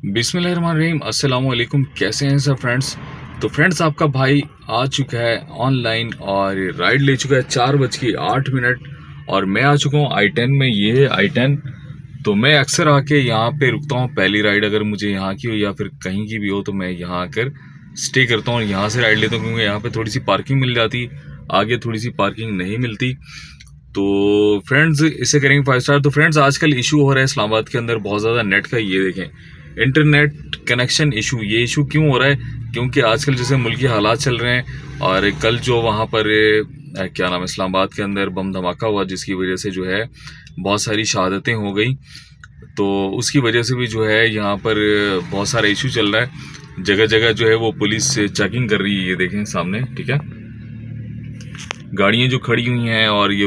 बिस्मिल्लाहिर्रहमानिर्रहीम, अस्सलाम वालेकुम। कैसे हैं सब फ्रेंड्स? तो फ्रेंड्स, आपका भाई आ चुका है ऑनलाइन और राइड ले चुका है 4:08 और मैं आ चुका हूँ I10 में। ये है I10। तो मैं अक्सर आके यहाँ पे रुकता हूँ। पहली राइड अगर मुझे यहाँ की हो या फिर कहीं की भी हो तो मैं यहाँ आकर स्टे करता हूँ और यहाँ से राइड लेता हूँ, क्योंकि यहाँ पे थोड़ी सी पार्किंग मिल जाती, आगे थोड़ी सी पार्किंग नहीं मिलती। तो फ्रेंड्स, इसे करेंगे 5 स्टार। तो फ्रेंड्स, आजकल इशू हो रहा है इस्लामाबाद के अंदर बहुत ज़्यादा नेट का। ये देखें, इंटरनेट कनेक्शन इशू। ये इशू क्यों हो रहा है? क्योंकि आजकल जैसे मुल्की हालात चल रहे हैं और कल जो वहाँ पर क्या नाम है, इस्लामाबाद के अंदर बम धमाका हुआ, जिसकी वजह से जो है बहुत सारी शहादतें हो गई। तो उसकी वजह से भी जो है यहाँ पर बहुत सारा इशू चल रहा है। जगह जगह जो है वो पुलिस चेकिंग कर रही है। ये देखें सामने, ठीक है, गाड़ियाँ जो खड़ी हुई हैं और ये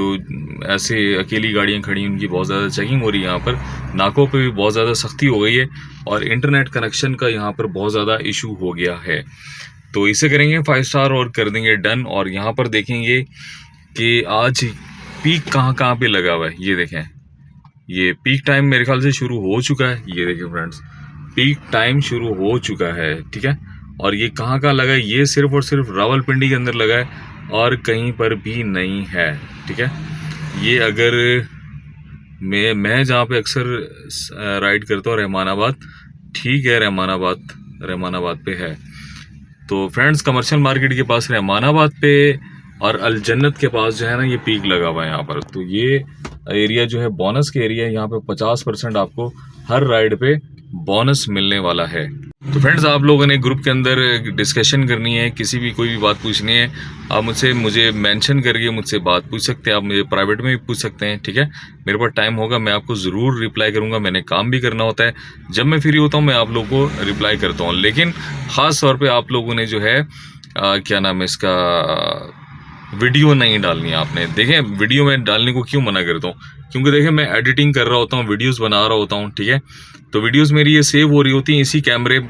ऐसे अकेली गाड़ियाँ खड़ी हैं, उनकी बहुत ज़्यादा चेकिंग हो रही है। यहाँ पर नाकों पे भी बहुत ज़्यादा सख्ती हो गई है और इंटरनेट कनेक्शन का यहाँ पर बहुत ज़्यादा इशू हो गया है। तो इसे करेंगे 5 स्टार और कर देंगे डन। और यहाँ पर देखेंगे कि आज पीक कहाँ कहाँ पे लगा हुआ है। ये देखें, ये पीक टाइम मेरे ख्याल से शुरू हो चुका है। ये देखिए फ्रेंड्स, पीक टाइम शुरू हो चुका है, ठीक है। और ये कहाँ कहाँ लगा है? ये सिर्फ और सिर्फ रावलपिंडी के अंदर लगा है और कहीं पर भी नहीं है, ठीक है। ये अगर मैं जहाँ पे अक्सर राइड करता हूँ, रहमानाबाद, ठीक है, रहमानाबाद पे है। तो फ्रेंड्स, कमर्शियल मार्केट के पास रहमानाबाद पे और अल जन्नत के पास जो है ना, ये पीक लगा हुआ है यहाँ पर। तो ये एरिया जो है बोनस के एरिया है। यहाँ पे 50% आपको हर राइड पे बोनस मिलने वाला है। तो फ्रेंड्स, आप लोगों ने ग्रुप के अंदर डिस्कशन करनी है, किसी भी कोई भी बात पूछनी है, आप मुझे मेंशन करके मुझसे बात पूछ सकते हैं। आप मुझे प्राइवेट में भी पूछ सकते हैं, ठीक है। मेरे पास टाइम होगा, मैं आपको ज़रूर रिप्लाई करूँगा। मैंने काम भी करना होता है, जब मैं फ्री होता हूँ मैं आप लोगों को रिप्लाई करता हूँ। लेकिन ख़ास तौर पे आप लोगों ने जो है क्या नाम है इसका, वीडियो नहीं डालनी है आपने। देखें, वीडियो में डालने को क्यों मना करता हूँ? क्योंकि देखें, मैं एडिटिंग कर रहा होता हूँ, वीडियोस बना रहा होता हूँ, ठीक है। तो वीडियोस मेरी ये सेव हो रही होती हैं इसी कैमरे,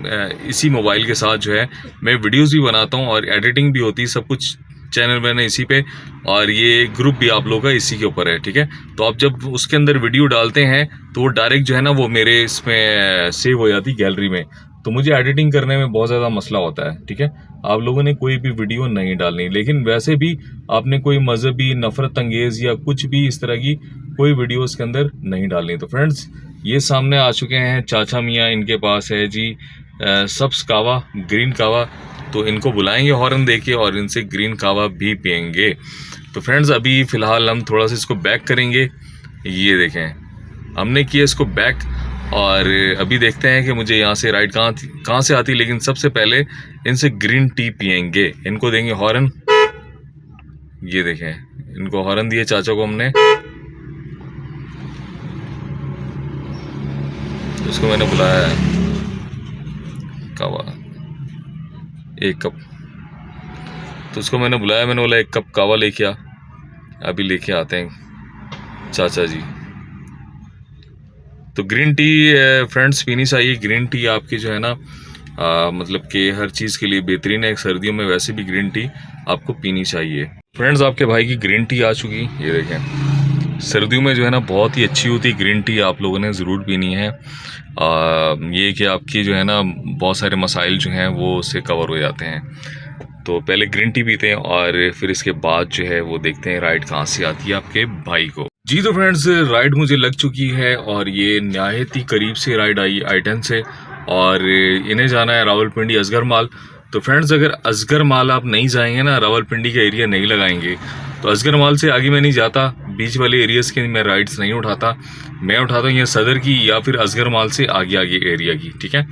इसी मोबाइल के साथ जो है मैं वीडियोस भी बनाता हूँ और एडिटिंग भी होती है, सब कुछ चैनल मैंने इसी पे, और ये ग्रुप भी आप लोगों का इसी के ऊपर है, ठीक है। तो आप जब उसके अंदर वीडियो डालते हैं तो वो डायरेक्ट जो है ना, वो मेरे इसमें सेव हो जाती गैलरी में। तो मुझे एडिटिंग करने में बहुत ज़्यादा मसला होता है, ठीक है। आप लोगों ने कोई भी वीडियो नहीं डालनी, लेकिन वैसे भी आपने कोई मजहबी, नफरत अंगेज़ या कुछ भी इस तरह की कोई वीडियो इसके अंदर नहीं डालनी। तो फ्रेंड्स, ये सामने आ चुके हैं चाचा मियाँ, इनके पास है जी सब्स कावा, ग्रीन कावा। तो इनको बुलाएंगे हॉर्न देके और इनसे ग्रीन कावा भी पियेंगे। तो फ्रेंड्स, अभी फ़िलहाल हम थोड़ा सा इसको बैक करेंगे। ये देखें, हमने किया इसको बैक और अभी देखते हैं कि मुझे यहाँ से राइड कहाँ से आती है। लेकिन सबसे पहले इनसे ग्रीन टी पियेंगे, इनको देंगे हॉर्न। ये देखें, इनको हॉर्न दिए चाचा को हमने। उसको मैंने बुलाया है, कावा 1 कप। तो उसको मैंने बुलाया, मैंने बोला 1 कप कावा लेके आ। अभी लेके आते हैं चाचा जी। तो ग्रीन टी फ्रेंड्स पीनी चाहिए। ग्रीन टी आपकी जो है ना, मतलब कि हर चीज़ के लिए बेहतरीन है। सर्दियों में वैसे भी ग्रीन टी आपको पीनी चाहिए। फ्रेंड्स, आपके भाई की ग्रीन टी आ चुकी, ये देखें। सर्दियों में जो है ना बहुत ही अच्छी होती है ग्रीन टी, आप लोगों ने ज़रूर पीनी है। ये कि आपकी जो है ना बहुत सारे मसाइल जो हैं वो उससे कवर हो जाते हैं। तो पहले ग्रीन टी पीते हैं और फिर इसके बाद जो है वो देखते हैं राइड कहाँ से आती है आपके भाई को। जी तो फ्रेंड्स, राइड मुझे लग चुकी है और ये नहायत ही करीब से राइड आई I10 से, और इन्हें जाना है रावलपिंडी असगर माल। तो फ्रेंड्स, अगर असगर माल आप नहीं जाएंगे ना, रावलपिंडी का एरिया नहीं लगाएंगे, तो असगर माल से आगे मैं नहीं जाता। बीच वाले एरियाज़ की मैं राइड्स नहीं उठाता। मैं उठाता हूँ ये सदर की या फिर असगर माल से आगे आगे एरिया की, ठीक है।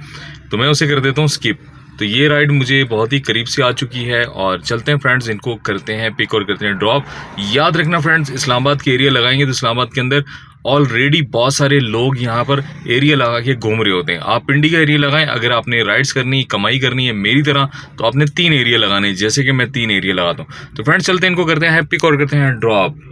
तो मैं उसे कर देता हूँ स्किप। तो ये राइड मुझे बहुत ही करीब से आ चुकी है और चलते हैं फ्रेंड्स, इनको करते हैं पिक और करते हैं ड्रॉप। याद रखना फ्रेंड्स, इस्लामाबाद के एरिया लगाएंगे तो इस्लामाबाद के अंदर ऑलरेडी बहुत सारे लोग यहाँ पर एरिया लगा के घूम रहे होते हैं। आप पिंडी का एरिया लगाएं। अगर आपने राइड्स करनी, कमाई करनी है मेरी तरह, तो आपने 3 एरिया लगाने, जैसे कि मैं 3 एरिया लगाता हूँ। तो फ्रेंड्स, चलते हैं, इनको करते हैं पिक और करते हैं ड्रॉप।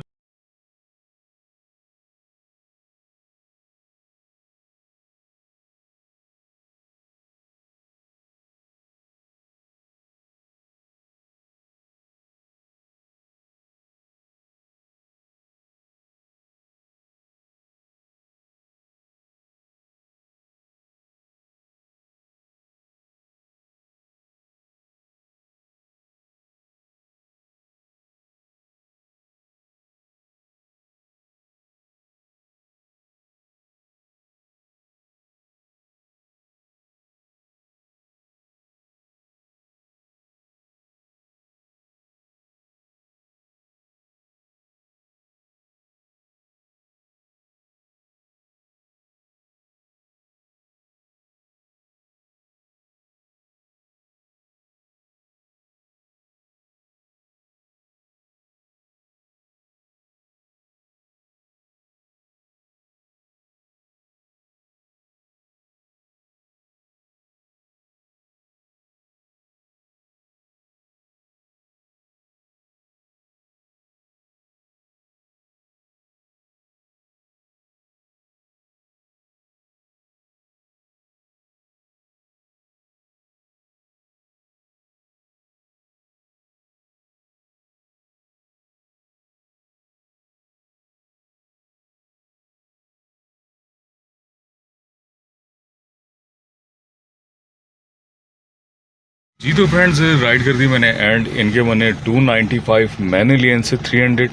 जी तो फ्रेंड्स राइड कर दी मैंने एंड इनके बने 295, मैंने लिए इनसे 300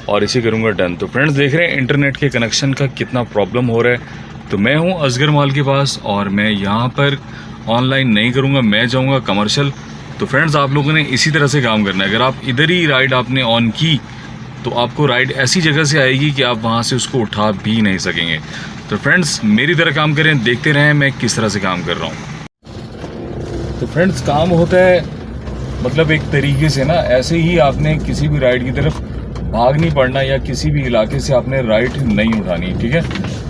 और इसे करूँगा डन। तो फ्रेंड्स देख रहे हैं इंटरनेट के कनेक्शन का कितना प्रॉब्लम हो रहा है। तो मैं हूँ असगर माल के पास और मैं यहाँ पर ऑनलाइन नहीं करूँगा, मैं जाऊँगा कमर्शियल। तो फ्रेंड्स आप लोगों ने इसी तरह से काम करना है। अगर आप इधर ही राइड आपने ऑन की तो आपको राइड ऐसी जगह से आएगी कि आप वहाँ से उसको उठा भी नहीं सकेंगे। तो फ्रेंड्स मेरी तरह काम करें, देखते रहें मैं किस तरह से काम कर रहा हूँ। तो फ्रेंड्स काम होता है मतलब एक तरीके से ना, ऐसे ही आपने किसी भी राइड की तरफ भाग नहीं पड़ना या किसी भी इलाके से आपने राइड नहीं उठानी, ठीक है।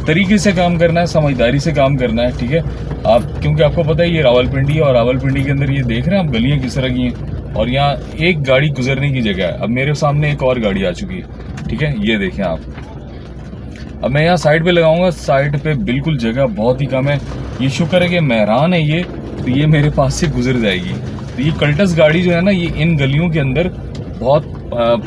तरीके से काम करना है, समझदारी से काम करना है, ठीक है। आप क्योंकि आपको पता है ये रावलपिंडी है और रावलपिंडी के अंदर ये देख रहे हैं आप गलियाँ किस तरह की हैं और यहाँ एक गाड़ी गुजरने की जगह है। अब मेरे सामने एक और गाड़ी आ चुकी है, ठीक है, ये देखें आप। अब मैं यहाँ साइड पे लगाऊंगा, साइड पे बिल्कुल जगह बहुत ही कम है। ये शुक्र है कि मेहरान है ये, तो ये मेरे पास से गुजर जाएगी। तो ये कल्टस गाड़ी जो है ना, ये इन गलियों के अंदर बहुत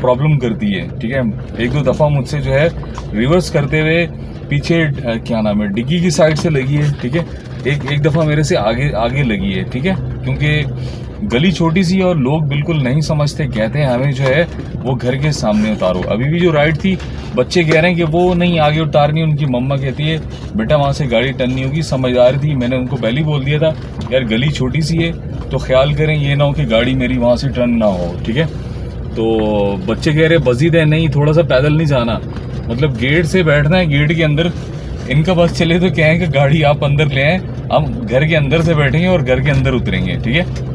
प्रॉब्लम करती है, ठीक है। एक दो दफ़ा मुझसे जो है रिवर्स करते हुए पीछे क्या नाम है डिग्गी की साइड से लगी है, ठीक है। एक दफ़ा मेरे से आगे लगी है, ठीक है, क्योंकि गली छोटी सी और लोग बिल्कुल नहीं समझते, कहते हैं हमें जो है वो घर के सामने उतारो। अभी भी जो राइड थी बच्चे कह रहे हैं कि वो नहीं आगे उतारनी, उनकी मम्मा कहती है बेटा वहाँ से गाड़ी टर्न नहीं होगी। समझदार थी, मैंने उनको पहले ही बोल दिया था यार गली छोटी सी है तो ख्याल करें ये ना हो कि गाड़ी मेरी वहाँ से टर्न ना हो, ठीक है। तो बच्चे कह रहे मस्जिद है, नहीं थोड़ा सा पैदल नहीं जाना, मतलब गेट से बैठना है, गेट के अंदर इनका बस चले तो कहें कि गाड़ी आप अंदर ले आए, हम घर के अंदर से बैठेंगे और घर के अंदर उतरेंगे, ठीक है।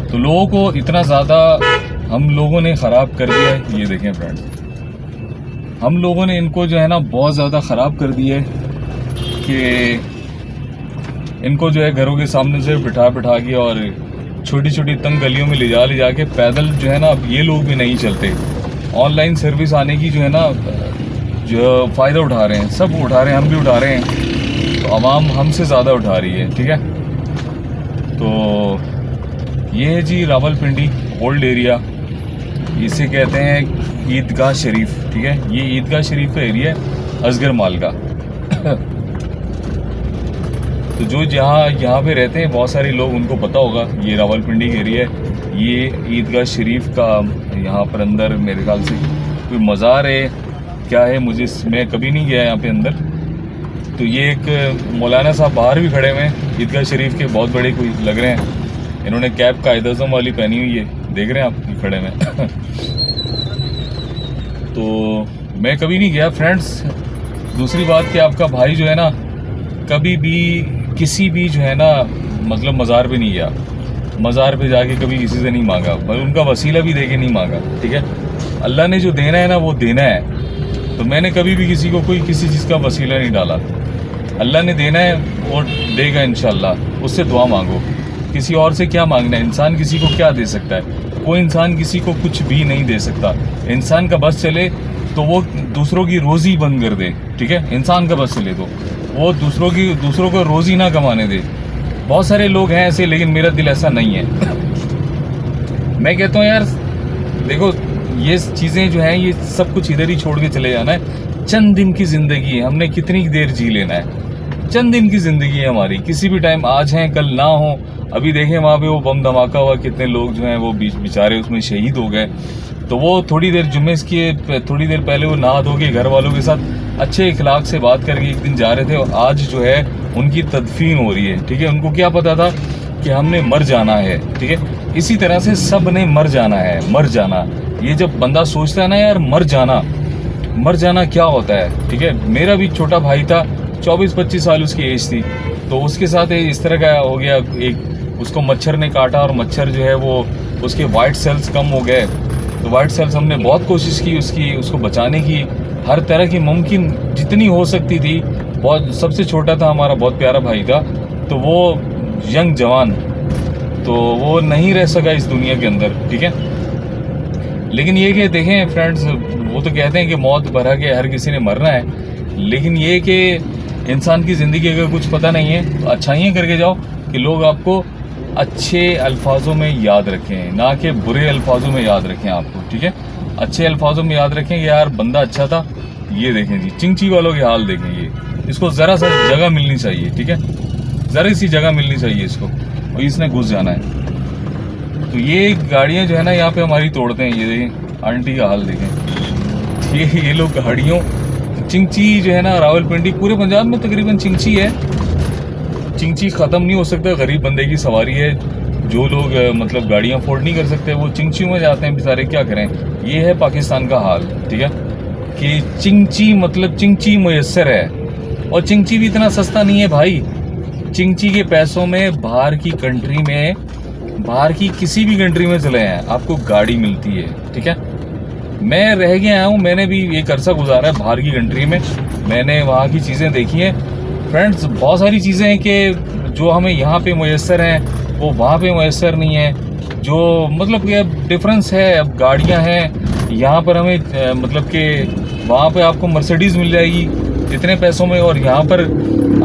तो लोगों को इतना ज़्यादा हम लोगों ने ख़राब कर दिया है, ये देखें फ्रेंड्स, हम लोगों ने इनको जो है ना बहुत ज़्यादा ख़राब कर दिया है कि इनको जो है घरों के सामने से बिठा के और छोटी छोटी तंग गलियों में ले जा के पैदल जो है ना, अब ये लोग भी नहीं चलते। ऑनलाइन सर्विस आने की जो है ना जो फ़ायदा उठा रहे हैं, सब उठा रहे हैं, हम भी उठा रहे हैं, तो आवाम हमसे ज़्यादा उठा रही है, ठीक है। तो ये है जी रावलपिंडी ओल्ड एरिया, इसे कहते हैं ईदगाह शरीफ, ठीक है। ये ईदगाह शरीफ का एरिया है असगर माल का। तो जो यहाँ पे रहते हैं बहुत सारे लोग, उनको पता होगा ये रावलपिंडी का एरिया है। ये ईदगाह शरीफ का यहाँ पर अंदर मेरे ख्याल से कोई मज़ार है क्या है, मैं कभी नहीं गया यहाँ पे अंदर। तो ये एक मौलाना साहब बाहर भी खड़े हुए हैं ईदगाह शरीफ के, बहुत बड़े कोई लग रहे हैं, इन्होंने कैप कायद आज़म वाली पहनी हुई है, देख रहे हैं आप खड़े में। तो मैं कभी नहीं गया फ्रेंड्स। दूसरी बात कि आपका भाई जो है ना कभी भी किसी भी जो है ना मतलब मज़ार पे नहीं गया, मज़ार पे जाके कभी किसी से नहीं मांगा, पर उनका वसीला भी दे के नहीं मांगा, ठीक है। अल्लाह ने जो देना है ना वो देना है, तो मैंने कभी भी किसी को कोई किसी चीज़ का वसीला नहीं डाला। अल्लाह ने देना है और देगा इंशाल्लाह, उससे दुआ मांगो। किसी और से क्या मांगना है, इंसान किसी को क्या दे सकता है, कोई इंसान किसी को कुछ भी नहीं दे सकता। इंसान का बस चले तो वो दूसरों की रोज़ी बंद कर दे, ठीक है। इंसान का बस चले तो वो दूसरों को रोज़ी ना कमाने दे। बहुत सारे लोग हैं ऐसे, लेकिन मेरा दिल ऐसा नहीं है। मैं कहता हूँ यार देखो ये चीज़ें जो हैं ये सब कुछ इधर ही छोड़ के चले जाना है। चंद दिन की ज़िंदगी है, हमने कितनी देर जी लेना है, चंद दिन की ज़िंदगी है हमारी, किसी भी टाइम आज हैं कल ना हो। अभी देखें वहाँ पे वो बम धमाका हुआ, कितने लोग जो हैं वो बेचारे उसमें शहीद हो गए। तो वो थोड़ी देर जुम्मे की थोड़ी देर पहले वो नहा धो के घर वालों के साथ अच्छे इखलाक से बात करके एक दिन जा रहे थे, और आज जो है उनकी तदफीन हो रही है, ठीक है। उनको क्या पता था कि हमने मर जाना है, ठीक है। इसी तरह से सब ने मर जाना है, मर जाना। ये जब बंदा सोचता है ना यार मर जाना क्या होता है, ठीक है। मेरा भी छोटा भाई था, 24-25 साल उसकी एज थी, तो उसके साथ इस तरह का हो गया, एक उसको मच्छर ने काटा और मच्छर जो है वो उसके वाइट सेल्स कम हो गए। तो वाइट सेल्स हमने बहुत कोशिश की उसको बचाने की, हर तरह की मुमकिन जितनी हो सकती थी। बहुत सबसे छोटा था हमारा, बहुत प्यारा भाई था, तो वो यंग जवान, तो वो नहीं रह सका इस दुनिया के अंदर, ठीक है। लेकिन ये कि देखें फ्रेंड्स, वो तो कहते हैं कि मौत भरा के हर किसी ने मरना है, लेकिन ये कि इंसान की ज़िंदगी का कुछ पता नहीं है, तो अच्छाइयाँ करके जाओ कि लोग आपको अच्छे अल्फाजों में याद रखें, ना कि बुरे अल्फाजों में याद रखें आपको, ठीक है। अच्छे अल्फाजों में याद रखें कि यार बंदा अच्छा था। ये देखें जी चिंची वालों के हाल देखें, ये इसको ज़रा सा जगह मिलनी चाहिए, ठीक है, ज़रा सी जगह मिलनी चाहिए इसको, और इसने घुस जाना है। तो ये गाड़ियाँ जो है ना यहाँ पे हमारी तोड़ते हैं। ये देखें आंटी का हाल देखें, ये लोग गाड़ियों, चिंची जो है ना रावलपिंडी, पूरे पंजाब में तकरीबन चिंची है। चिंची ख़त्म नहीं हो सकता, गरीब बंदे की सवारी है। जो लोग मतलब गाड़ियाँ अफोर्ड नहीं कर सकते वो चिंचियों में जाते हैं बेचारे, क्या करें। ये है पाकिस्तान का हाल, ठीक है, कि चिंची मतलब चिंची मुयस्सर है, और चिंची भी इतना सस्ता नहीं है भाई। चिंची के पैसों में बाहर की कंट्री में, बाहर की किसी भी कंट्री में चले हैं आपको गाड़ी मिलती है, ठीक है। मैं रह गया हूँ, मैंने भी एक अरसा गुजारा है बाहर की कंट्री में, मैंने वहाँ की चीज़ें देखी हैं फ्रेंड्स। बहुत सारी चीज़ें हैं कि जो हमें यहाँ पे मुयस्सर हैं वो वहाँ पे मुयस्सर नहीं है। जो मतलब कि अब डिफरेंस है, अब गाड़ियाँ हैं यहाँ पर हमें मतलब कि वहाँ पे आपको मर्सिडीज़ मिल जाएगी इतने पैसों में, और यहाँ पर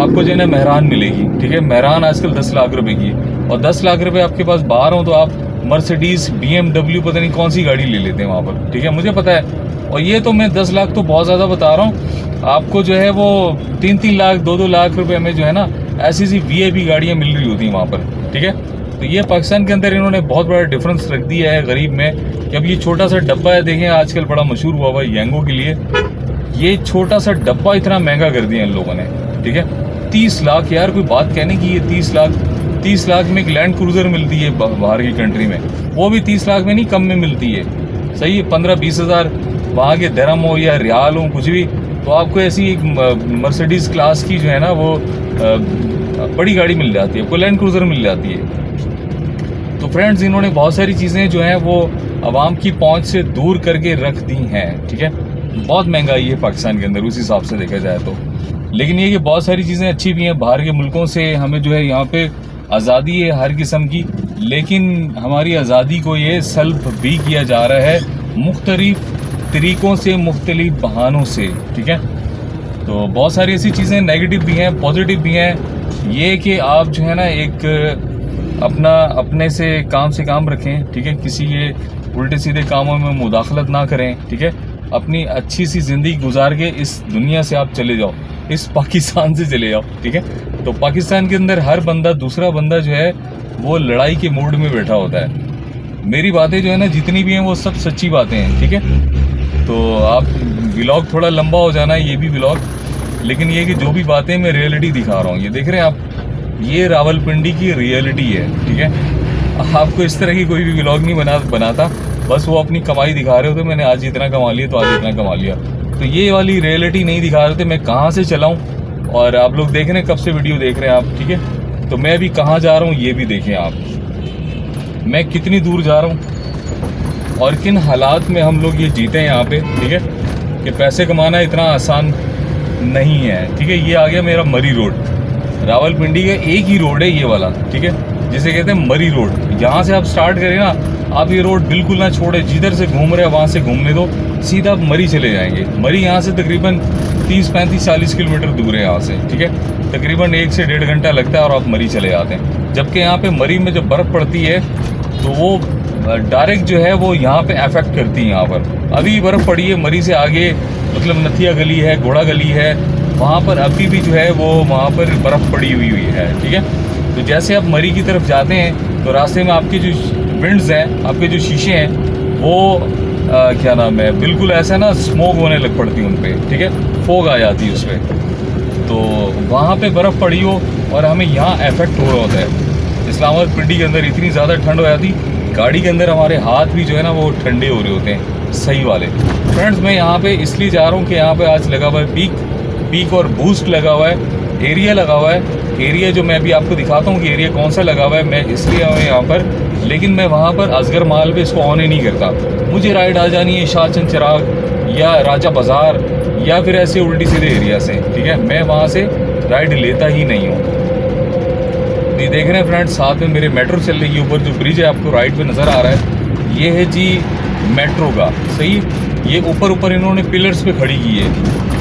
आपको जो है ना मेहरान मिलेगी, ठीक है। मेहरान आजकल 10 लाख रुपए की, और 10 लाख रुपए आपके पास बाहर हो तो आप मर्सिडीज़ BMW पता नहीं कौन सी गाड़ी ले लेते हैं वहाँ पर, ठीक है, मुझे पता है। और ये तो मैं 10 लाख तो बहुत ज़्यादा बता रहा हूँ आपको, जो है वो 3-3 लाख 2-2 लाख रुपए में जो है ना ऐसी VIP गाड़ियाँ मिल रही होती हैं वहाँ पर, ठीक है। तो ये पाकिस्तान के अंदर इन्होंने बहुत बड़ा डिफरेंस रख दिया है गरीब में, कि अब ये छोटा सा डब्बा है, देखें आजकल बड़ा मशहूर हुआ हुआ है यांगो के लिए, ये छोटा सा डब्बा इतना महंगा कर दिया इन लोगों ने, ठीक है। 30 लाख यार, कोई बात कहने की, ये 30 लाख में एक लैंड क्रूज़र मिलती है बाहर की कंट्री में, वो भी 30 लाख में नहीं, कम में मिलती है, सही है। 15-20 हज़ार वहाँ के दरम हो या रियाल हो कुछ भी, तो आपको ऐसी एक मर्सिडीज़ क्लास की जो है ना वो बड़ी गाड़ी मिल जाती है, आपको लैंड क्रूज़र मिल जाती है। तो फ्रेंड्स इन्होंने बहुत सारी चीज़ें जो हैं वो आवाम की पहुंच से दूर करके रख दी हैं, ठीक है। बहुत महंगाई है पाकिस्तान के अंदर उस हिसाब से देखा जाए तो, लेकिन ये कि बहुत सारी चीज़ें अच्छी भी हैं। बाहर के मुल्कों से हमें जो है यहाँ पे आज़ादी है हर किस्म की, लेकिन हमारी आज़ादी को ये सल्ब भी किया जा रहा है मुख्तलिफ तरीक़ों से, मुख्तलिफ बहानों से, ठीक है। तो बहुत सारी ऐसी चीज़ें नेगेटिव भी हैं, पॉजिटिव भी हैं। ये कि आप जो है ना एक अपने से काम रखें, ठीक है, किसी के उल्टे सीधे कामों में मुदाखलत ना करें, ठीक है। अपनी अच्छी सी ज़िंदगी गुजार के इस दुनिया से आप चले जाओ, इस पाकिस्तान से चले जाओ, ठीक है। तो पाकिस्तान के अंदर हर बंदा, दूसरा बंदा जो है वो लड़ाई के मूड में बैठा होता है। मेरी बातें जो है ना जितनी भी हैं वो सब सच्ची बातें हैं, ठीक है। तो आप व्लॉग थोड़ा लंबा हो जाना है, ये भी व्लॉग, लेकिन ये कि जो भी बातें मैं रियलिटी दिखा रहा हूँ, ये देख रहे हैं आप, ये रावलपिंडी की रियलिटी है, ठीक है। आपको इस तरह की कोई भी व्लॉग नहीं बनाता, बस वो अपनी कमाई दिखा रहे होते, मैंने आज इतना कमा लिया तो आज इतना कमा लिया, तो ये वाली रियलिटी नहीं दिखा रहे थे मैं कहाँ से चला हूँ। और आप लोग देख रहे हैं कब से वीडियो देख रहे हैं आप, ठीक है। तो मैं अभी कहाँ जा रहा हूँ ये भी देखें आप, मैं कितनी दूर जा रहा हूँ और किन हालात में हम लोग ये जीते हैं यहाँ पे, ठीक है। कि पैसे कमाना इतना आसान नहीं है, ठीक है। ये आ गया मेरा मरी रोड, रावलपिंडी का एक ही रोड है ये वाला, ठीक है, जिसे कहते हैं मरी रोड। यहाँ से आप स्टार्ट करें ना, आप ये रोड बिल्कुल ना छोड़े, जिधर से घूम रहे हैं वहाँ से घूमने दो, सीधा आप मरी चले जाएंगे। मरी यहाँ से तकरीबन 30-35-40 किलोमीटर दूर है यहाँ से, ठीक है। तकरीबन 1 से 1.5 घंटा लगता है और आप मरी चले जाते हैं। जबकि यहाँ पे मरी में जब बर्फ़ पड़ती है तो वो डायरेक्ट जो है वो यहाँ पे अफेक्ट करती है। यहाँ पर अभी बर्फ़ पड़ी है मरी से आगे, मतलब नथिया गली है, घोड़ा गली है, वहाँ पर अभी भी जो है वो वहाँ पर बर्फ़ पड़ी हुई है, ठीक है। तो जैसे आप मरी की तरफ जाते हैं तो रास्ते में आपके जो विंड्स हैं, आपके जो शीशे हैं वो क्या नाम है, बिल्कुल ऐसा ना स्मोक होने लग पड़ती है उन पर, ठीक है, फोग आ जाती है उस पर। तो वहाँ पे बर्फ़ पड़ी हो और हमें यहाँ इफेक्ट हो रहा होता है। इस्लामाबाद पिंडी के अंदर इतनी ज़्यादा ठंड हो जाती, गाड़ी के अंदर हमारे हाथ भी जो है ना वो ठंडे हो रहे होते हैं सही वाले। फ्रेंड्स मैं यहाँ पे इसलिए जा रहा हूँ कि यहाँ पे आज लगा हुआ है पीक और बूस्ट लगा हुआ है, एरिया लगा हुआ है। एरिया जो मैं अभी आपको दिखाता हूँ कि एरिया कौन सा लगा हुआ है, मैं इसलिए आया हूँ यहाँ पर, लेकिन मैं वहाँ पर असगर माल पे इसको ऑन ही नहीं करता। मुझे राइड आ जानी है शाहचंद चिराग या राजा बाज़ार या फिर ऐसे उल्टी सीधे एरिया से, ठीक है, मैं वहाँ से राइड लेता ही नहीं हूँ। ये देख रहे हैं फ्रेंड्स, साथ में मेरे मेट्रो चल रही है, ऊपर जो ब्रिज है आपको राइट पे नज़र आ रहा है, ये है जी मेट्रो का, सही। ये ऊपर इन्होंने पिलर्स पे खड़ी की है,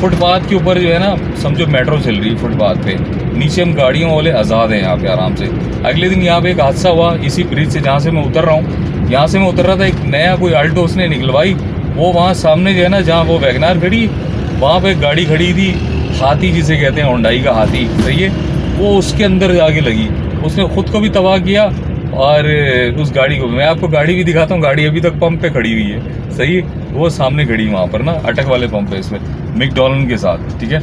फुटपाथ के ऊपर जो है ना समझो मेट्रो चल रही है फुटपाथ पे, नीचे हम गाड़ियों वाले आज़ाद हैं यहाँ पे आराम से। अगले दिन यहाँ पे एक हादसा हुआ इसी ब्रिज से, जहाँ से मैं उतर रहा हूँ, यहाँ से मैं उतर रहा था, एक नया कोई आल्टो उसने निकलवाई, वो वहाँ सामने जो है ना जहाँ वो वैगनार खड़ी, वहाँ पर एक गाड़ी खड़ी थी, हाथी जिसे कहते हैं, होंडाई का हाथी, सही है, वो उसके अंदर जाके लगी, उसने ख़ुद को भी तबाह किया और उस गाड़ी को मैं आपको गाड़ी भी दिखाता हूँ। गाड़ी अभी तक पंप पे खड़ी हुई है, सही, वो सामने खड़ी वहाँ पर ना, अटक वाले पंप पे इसमें मैकडॉनल्ड के साथ, ठीक है।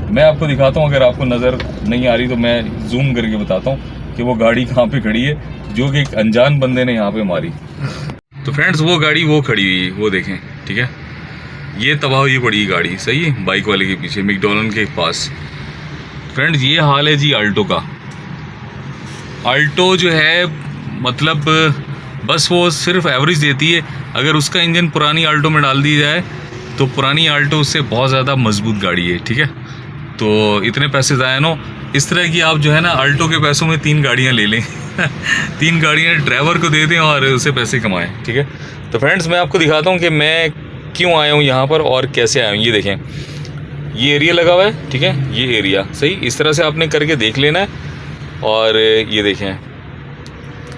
मैं आपको दिखाता हूँ, अगर आपको नज़र नहीं आ रही तो मैं जूम करके बताता हूँ कि वो गाड़ी कहाँ पे खड़ी है, जो कि एक अनजान बंदे ने यहाँ पे मारी। तो फ्रेंड्स वो गाड़ी वो खड़ी हुई है, वो देखें, ठीक है, ये तबाह हुई पड़ी गाड़ी, सही है, बाइक वाले के पीछे मैकडॉनल्ड के पास। फ्रेंड्स ये हाल है जी आल्टो का। आल्टो जो है मतलब बस वो सिर्फ एवरेज देती है। अगर उसका इंजन पुरानी आल्टो में डाल दी जाए तो पुरानी आल्टो उससे बहुत ज़्यादा मजबूत गाड़ी है, ठीक है। तो इतने पैसे ज़ाया नो, इस तरह की आप जो है ना आल्टो के पैसों में 3 गाड़ियाँ ले लें तीन गाड़ियाँ ड्राइवर को दे दें और उससे पैसे कमाएं, ठीक है। तो फ्रेंड्स मैं आपको दिखाता हूँ कि मैं क्यों आया हूँ यहाँ पर और कैसे आया हूँ। ये देखें, ये एरिया लगा हुआ है, ठीक है, ये एरिया सही इस तरह से आपने करके देख लेना है। और ये देखें,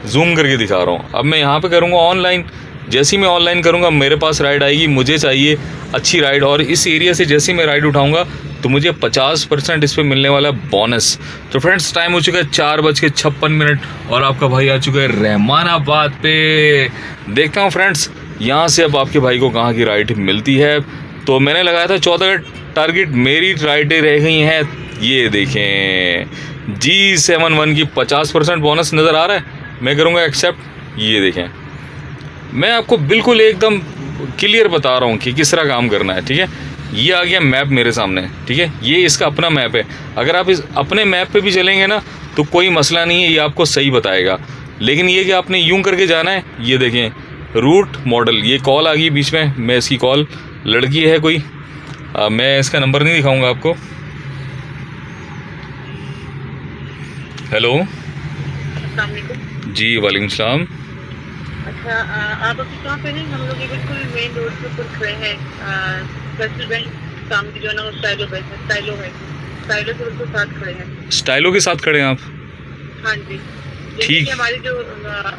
जूम करके दिखा रहा हूँ। अब मैं यहाँ पे करूँगा ऑनलाइन। जैसे ही मैं ऑनलाइन करूँगा मेरे पास राइड आएगी, मुझे चाहिए अच्छी राइड, और इस एरिया से जैसे ही मैं राइड उठाऊँगा तो मुझे 50% इस पर मिलने वाला बोनस। तो फ्रेंड्स टाइम हो चुका है 4:56 और आपका भाई आ चुका है रहमानाबाद पे। देखता हूँ फ्रेंड्स यहाँ से अब आपके भाई को कहाँ की राइड मिलती है। तो मैंने लगाया था 14 का टारगेट, मेरी राइडें रह गई हैं, ये देखें G71 की 50% बोनस नज़र आ रहा है, मैं करूँगा एक्सेप्ट। ये देखें, मैं आपको बिल्कुल एकदम क्लियर बता रहा हूँ कि किस तरह काम करना है, ठीक है। ये आ गया मैप मेरे सामने, ठीक है, ये इसका अपना मैप है। अगर आप इस अपने मैप पे भी चलेंगे ना तो कोई मसला नहीं है, ये आपको सही बताएगा। लेकिन ये कि आपने यूं करके जाना है। ये देखें रूट मॉडल, ये कॉल आ गई बीच में, मैं इसकी कॉल, लड़की है कोई, मैं इसका नंबर नहीं दिखाऊंगा आपको। हेलो जी, वालेकुम सलाम। अच्छा, आप अभी कहाँ पे हैं? हम लोग ये बिल्कुल मेन रोड पे ऊपर खड़े हैं, फेस्टिवल बैंक सामने जो है ना वो स्टाइलो बैंक है, स्टाइलो है, स्टाइलो के बिल्कुल साथ खड़े हैं। स्टाइलो के साथ खड़े हैं आप? हाँ जी, ठीक, हमारी जो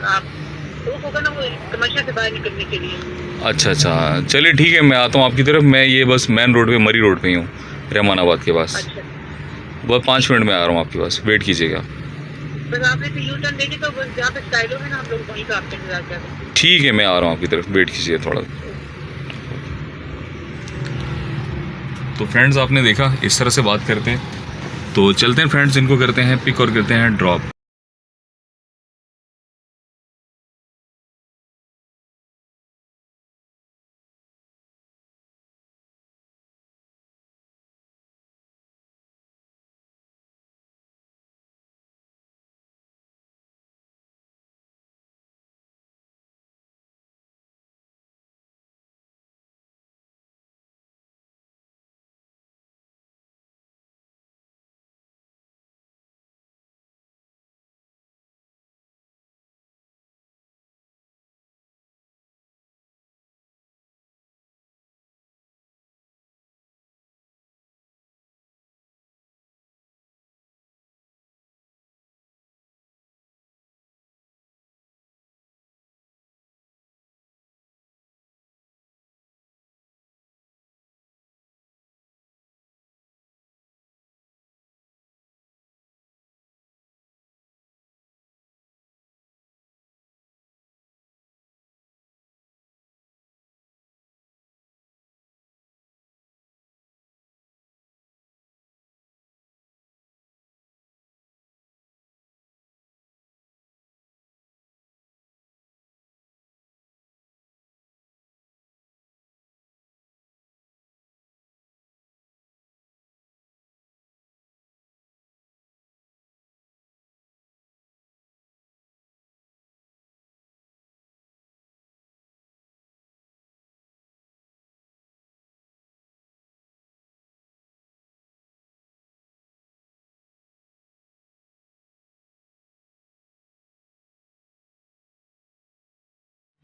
आप वो होगा ना वो कमर्शियल से बाहर निकलने के लिए। अच्छा, चलिए ठीक है, मैं आता हूँ आपकी तरफ। मैं ये बस मेन रोड पे, मरी रोड पे ही हूँ, रहमानाबाद के पास। अच्छा, बस 5 मिनट में आ रहा हूँ आपके पास, वेट कीजिएगा। बस आपने तो यू टर्न लेके तो बस जहाँ पे स्टाइलो है ना हम लोग वहीं पे आपके इंतजार कर रहे हैं। ठीक है, मैं आ रहा हूँ आपकी तरफ, वेट कीजिए थोड़ा। तो फ्रेंड्स आपने देखा, इस तरह से बात करते हैं। तो चलते हैं फ्रेंड्स, इनको करते हैं पिक और करते हैं ड्रॉप।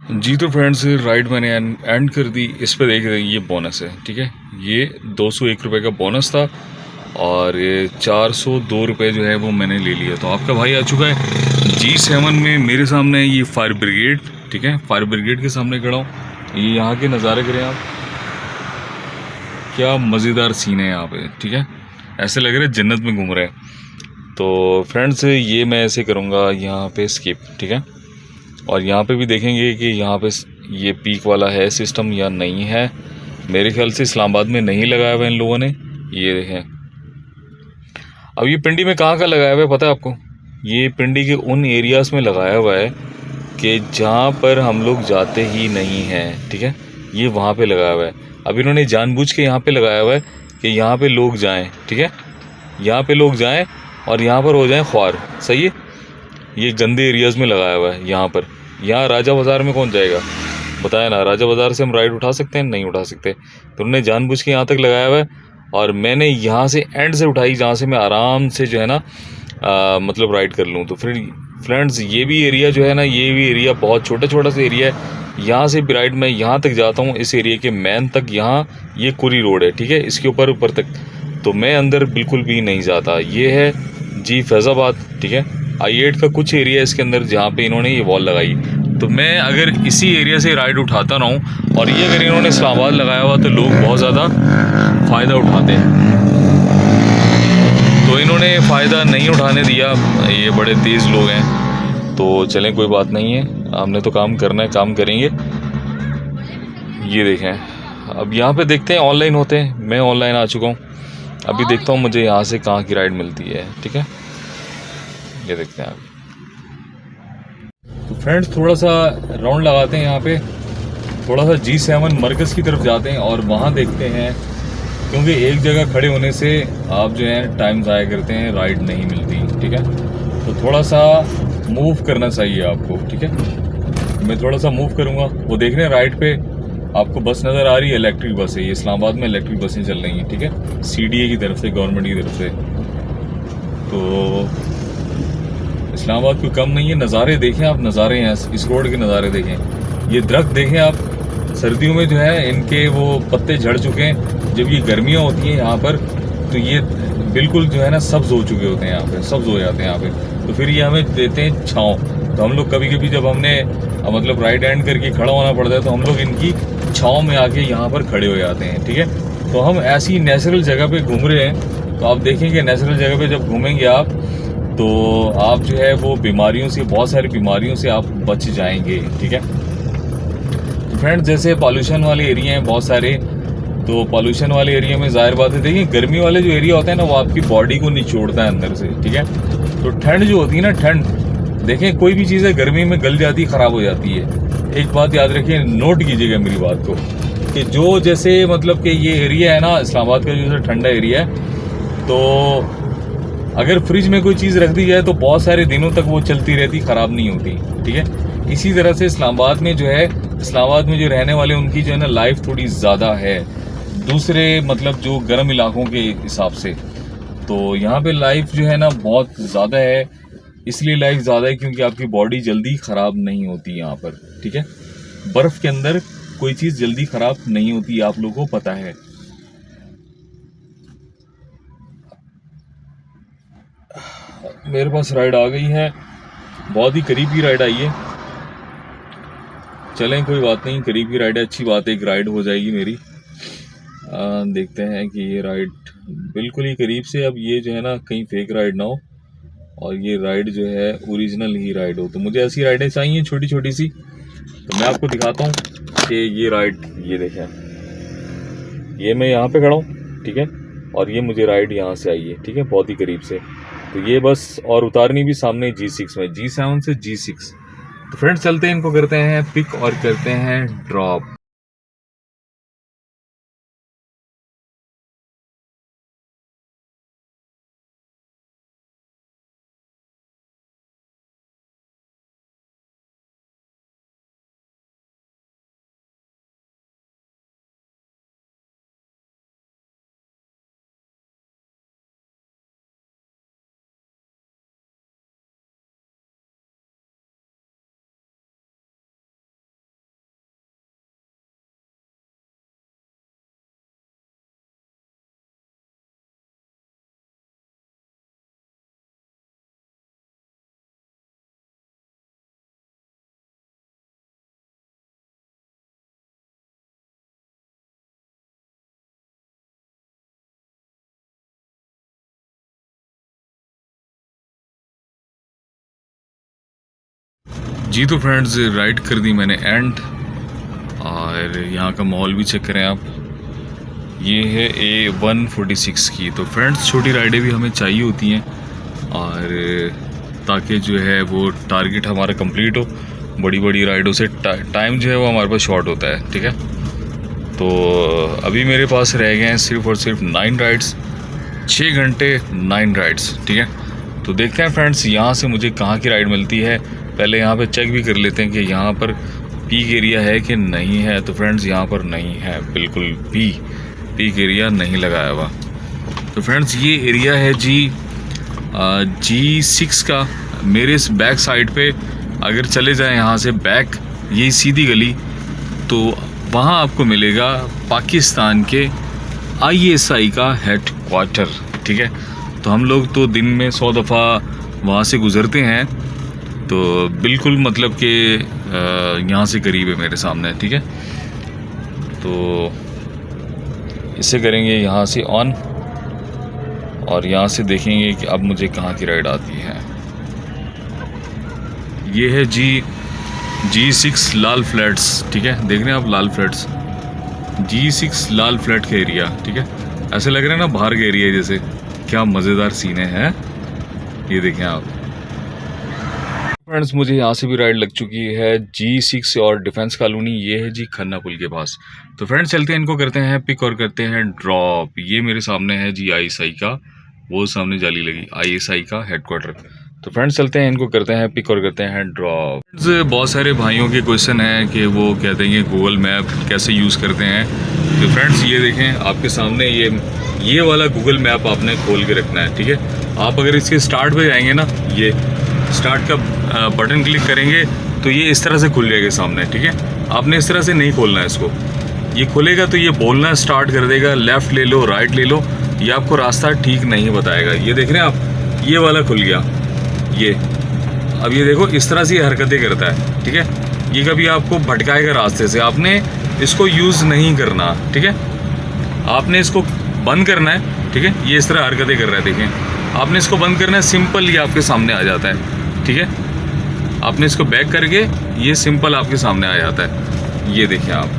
जी तो फ्रेंड्स राइड मैंने एंड कर दी। इस पे देख रहे हैं ये बोनस है, ठीक है, ये 201 रुपये का बोनस था और ये 402 रुपये जो है वो मैंने ले लिया। तो आपका भाई आ चुका है G7 में। मेरे सामने ये फायर ब्रिगेड, ठीक है, फायर ब्रिगेड के सामने खड़ा हूँ। ये यहाँ के नज़ारे करें आप, क्या मज़ेदार सीन है यहाँ पे, ठीक है, ऐसे लग रहा है जन्नत में घूम रहे हैं। तो फ्रेंड्स ये मैं ऐसे करूँगा यहाँ पे स्किप, ठीक है। और यहाँ पे भी देखेंगे कि यहाँ पे ये पीक वाला है सिस्टम या नहीं है। मेरे ख्याल से इस्लामाबाद में नहीं लगाया हुआ इन लोगों ने। ये देखें, अब ये पिंडी में कहाँ का लगाया हुआ है पता है आपको? ये पिंडी के उन एरियाज़ में लगाया हुआ है कि जहाँ पर हम लोग जाते ही नहीं हैं, ठीक है। ये वहाँ पे लगाया हुआ है। अब इन्होंने जानबूझ के यहाँ पे लगाया हुआ है कि यहाँ पे लोग जाएं, ठीक है, यहाँ पे लोग जाएं और यहाँ पर हो जाएं ख्वार, सही है। ये गंदे एरियाज़ में लगाया हुआ है यहाँ पर। यहाँ राजा बाज़ार में कौन जाएगा बताया ना? राजा बाज़ार से हम राइड उठा सकते हैं? नहीं उठा सकते। तो उन्होंने जानबूझ के यहाँ तक लगाया हुआ है और मैंने यहाँ से एंड से उठाई जहाँ से मैं आराम से जो है ना मतलब राइड कर लूँ। तो फिर फ्रेंड्स ये भी एरिया जो है ना, ये भी एरिया बहुत छोटा छोटा सा एरिया है। यहाँ से भी राइड मैं यहाँ तक जाता हूँ, इस एरिया के मैन तक। यहाँ ये कुरी रोड है, ठीक है, इसके ऊपर तक तो मैं अंदर बिल्कुल भी नहीं जाता। ये है जी फैज़ाबाद, ठीक है। I8 का कुछ एरिया इसके अंदर जहाँ पे इन्होंने ये वॉल लगाई। तो मैं अगर इसी एरिया से राइड उठाता रहूँ और ये अगर इन्होंने इस्लामाबाद लगाया हुआ तो लोग बहुत ज़्यादा फ़ायदा उठाते हैं। तो इन्होंने फ़ायदा नहीं उठाने दिया, ये बड़े तेज़ लोग हैं। तो चलें कोई बात नहीं है, हमने तो काम करना है, काम करेंगे। ये देखें, अब यहाँ पे देखते हैं ऑनलाइन होते हैं। मैं ऑनलाइन आ चुका हूँ, अभी देखता हूँ मुझे यहाँ से कहाँ की राइड मिलती है, ठीक है। ये देखते हैं अभी। तो फ्रेंड्स थोड़ा सा राउंड लगाते हैं यहाँ पे, थोड़ा सा G7 मरकज़ की तरफ जाते हैं और वहाँ देखते हैं, क्योंकि एक जगह खड़े होने से आप जो है टाइम ज़ाया करते हैं, राइड नहीं मिलती, ठीक है। तो थोड़ा सा मूव करना चाहिए आपको, ठीक है। मैं थोड़ा सा मूव करूँगा। वो देख रहे हैं राइड पे आपको बस नज़र आ रही है, इलेक्ट्रिक बस है ये। इस्लामाबाद में इलेक्ट्रिक बसें चल रही हैं, ठीक है, CDA की तरफ से, गवर्नमेंट की तरफ से। तो इस्लामाबाद कोई कम नहीं है। नज़ारे देखें आप, नज़ारे हैं, इस रोड के नज़ारे देखें। ये दरख्त देखें आप, सर्दियों में जो है इनके वो पत्ते झड़ चुके हैं। जब ये गर्मियाँ होती हैं यहाँ पर तो ये बिल्कुल जो है ना सब्ज़ हो चुके होते हैं, यहाँ पे सब्ज़ हो जाते हैं यहाँ पे। तो फिर ये हमें देते हैं छाँव। तो हम लोग कभी कभी जब हमने मतलब राइट हैंड करके खड़ा होना पड़ता है तो हम लोग इनकी छाँव में आके यहाँ पर खड़े हो जाते हैं, ठीक है। तो हम ऐसी नेचुरल जगह पे घूम रहे हैं। तो आप देखेंगे नेचुरल जगह पे जब घूमेंगे आप तो आप जो है वो बीमारियों से, बहुत सारी बीमारियों से आप बच जाएंगे, ठीक है। तो फ्रेंड्स जैसे पॉल्यूशन वाले एरिया हैं बहुत सारे, तो पॉल्यूशन वाले एरिया में ज़ाहिर बात है, देखिए गर्मी वाले जो एरिया होता है ना वो आपकी बॉडी को निचोड़ता है अंदर से, ठीक है। तो ठंड जो होती है ना, ठंड देखें कोई भी चीज़ है गर्मी में गल जाती है, ख़राब हो जाती है। एक बात याद रखिए, नोट कीजिएगा मेरी बात को, कि जो जैसे मतलब कि ये एरिया है ना इस्लामाबाद का, जो ठंडा एरिया है, तो अगर फ्रिज में कोई चीज़ रख दी जाए तो बहुत सारे दिनों तक वो चलती रहती, ख़राब नहीं होती, ठीक है। इसी तरह से इस्लामाबाद में जो है, इस्लामाबाद में जो रहने वाले उनकी जो है ना लाइफ थोड़ी ज़्यादा है दूसरे मतलब जो गर्म इलाकों के हिसाब से। तो यहाँ पे लाइफ जो है ना बहुत ज़्यादा है। इसलिए लाइफ ज़्यादा है क्योंकि आपकी बॉडी जल्दी ख़राब नहीं होती यहाँ पर, ठीक है। बर्फ़ के अंदर कोई चीज़ जल्दी ख़राब नहीं होती, आप लोगों को पता है। मेरे पास राइड आ गई है, बहुत ही करीब की राइड आई है। चलें कोई बात नहीं, करीब की राइड है, अच्छी बात है, एक राइड हो जाएगी मेरी। देखते हैं कि ये राइड बिल्कुल ही करीब से, अब ये जो है ना कहीं फेक राइड ना हो और ये राइड जो है ओरिजिनल ही राइड हो। तो मुझे ऐसी राइडें चाहिए छोटी छोटी सी। तो मैं आपको दिखाता हूँ कि ये राइड, ये देखें, ये मैं यहाँ पे खड़ा हूँ, ठीक है, और ये मुझे राइड यहाँ से आई है, ठीक है, बहुत ही करीब से। तो ये बस, और उतारनी भी सामने G6 में, G7 से G6। तो फ्रेंड्स चलते हैं, इनको करते हैं पिक और करते हैं ड्रॉप। जी तो फ्रेंड्स राइड कर दी मैंने एंड, और यहाँ का माहौल भी चेक करें आप। ये है A146 की। तो फ्रेंड्स छोटी राइडें भी हमें चाहिए होती हैं, और ताकि जो है वो टारगेट हमारा कंप्लीट हो। बड़ी बड़ी राइडों से टाइम जो है वो हमारे पास शॉर्ट होता है, ठीक है। तो अभी मेरे पास रह गए हैं सिर्फ और सिर्फ 9 राइड्स, 6 घंटे 9 राइड्स, ठीक है। तो देखते हैं फ्रेंड्स यहाँ से मुझे कहाँ की राइड मिलती है। पहले यहाँ पे चेक भी कर लेते हैं कि यहाँ पर पीक एरिया है कि नहीं है। तो फ्रेंड्स यहाँ पर नहीं है, बिल्कुल भी पीक एरिया नहीं लगाया हुआ। तो फ्रेंड्स ये एरिया है G6 का। मेरे इस बैक साइड पे अगर चले जाएं यहाँ से बैक, यही सीधी गली, तो वहाँ आपको मिलेगा पाकिस्तान के ISI का हेड क्वार्टर, ठीक है। तो हम लोग तो दिन में 100 दफ़ा वहाँ से गुज़रते हैं, तो बिल्कुल मतलब कि यहाँ से करीब है मेरे सामने, ठीक है। तो इसे करेंगे यहाँ से ऑन, और यहाँ से देखेंगे कि अब मुझे कहाँ की राइड आती है। ये है G6 लाल फ्लैट्स, ठीक है। देख रहे हैं आप लाल फ्लैट्स, G6 लाल फ्लैट का एरिया, ठीक है। ऐसे लग रहा है ना बाहर का एरिया जैसे। क्या मज़ेदार सीने हैं, ये देखें आप। फ्रेंड्स मुझे यहाँ से भी राइड लग चुकी है G6 और डिफेंस कॉलोनी। ये है जी खन्ना पुल के पास। तो फ्रेंड्स चलते हैं, इनको करते हैं पिक और करते हैं ड्रॉप। ये मेरे सामने है जी ISI का, वो सामने जाली लगी ISI का हेडक्वार्टर। तो फ्रेंड्स चलते हैं, इनको करते हैं पिक और करते हैं ड्रॉप। फ्रेंड्स बहुत सारे भाइयों के क्वेश्चन है कि वो कहते हैं कि गूगल मैप कैसे यूज़ करते हैं। तो फ्रेंड्स ये देखें आपके सामने, ये वाला गूगल मैप आपने खोल के रखना है, ठीक है। आप अगर इसके स्टार्ट पे जाएंगे ना, ये स्टार्ट का बटन क्लिक करेंगे तो ये इस तरह से खुल जाएगा सामने, ठीक है। आपने इस तरह से नहीं खोलना है इसको। ये खुलेगा तो ये बोलना स्टार्ट कर देगा, लेफ़्ट ले लो, राइट ले लो। ये आपको रास्ता ठीक नहीं बताएगा। ये देख रहे हैं आप, ये वाला खुल गया ये। अब ये देखो इस तरह से ये हरकतें करता है, ठीक है। ये कभी आपको भटकाएगा रास्ते से। आपने इसको यूज़ नहीं करना, ठीक है। आपने इसको बंद करना है, ठीक है। ये इस तरह हरकतें कर रहा है, देखें। आपने इसको बंद करना है, सिंपल ये आपके सामने आ जाता है, ठीक है। आपने इसको बैक करके ये सिंपल आपके सामने आ जाता है, ये देखें आप।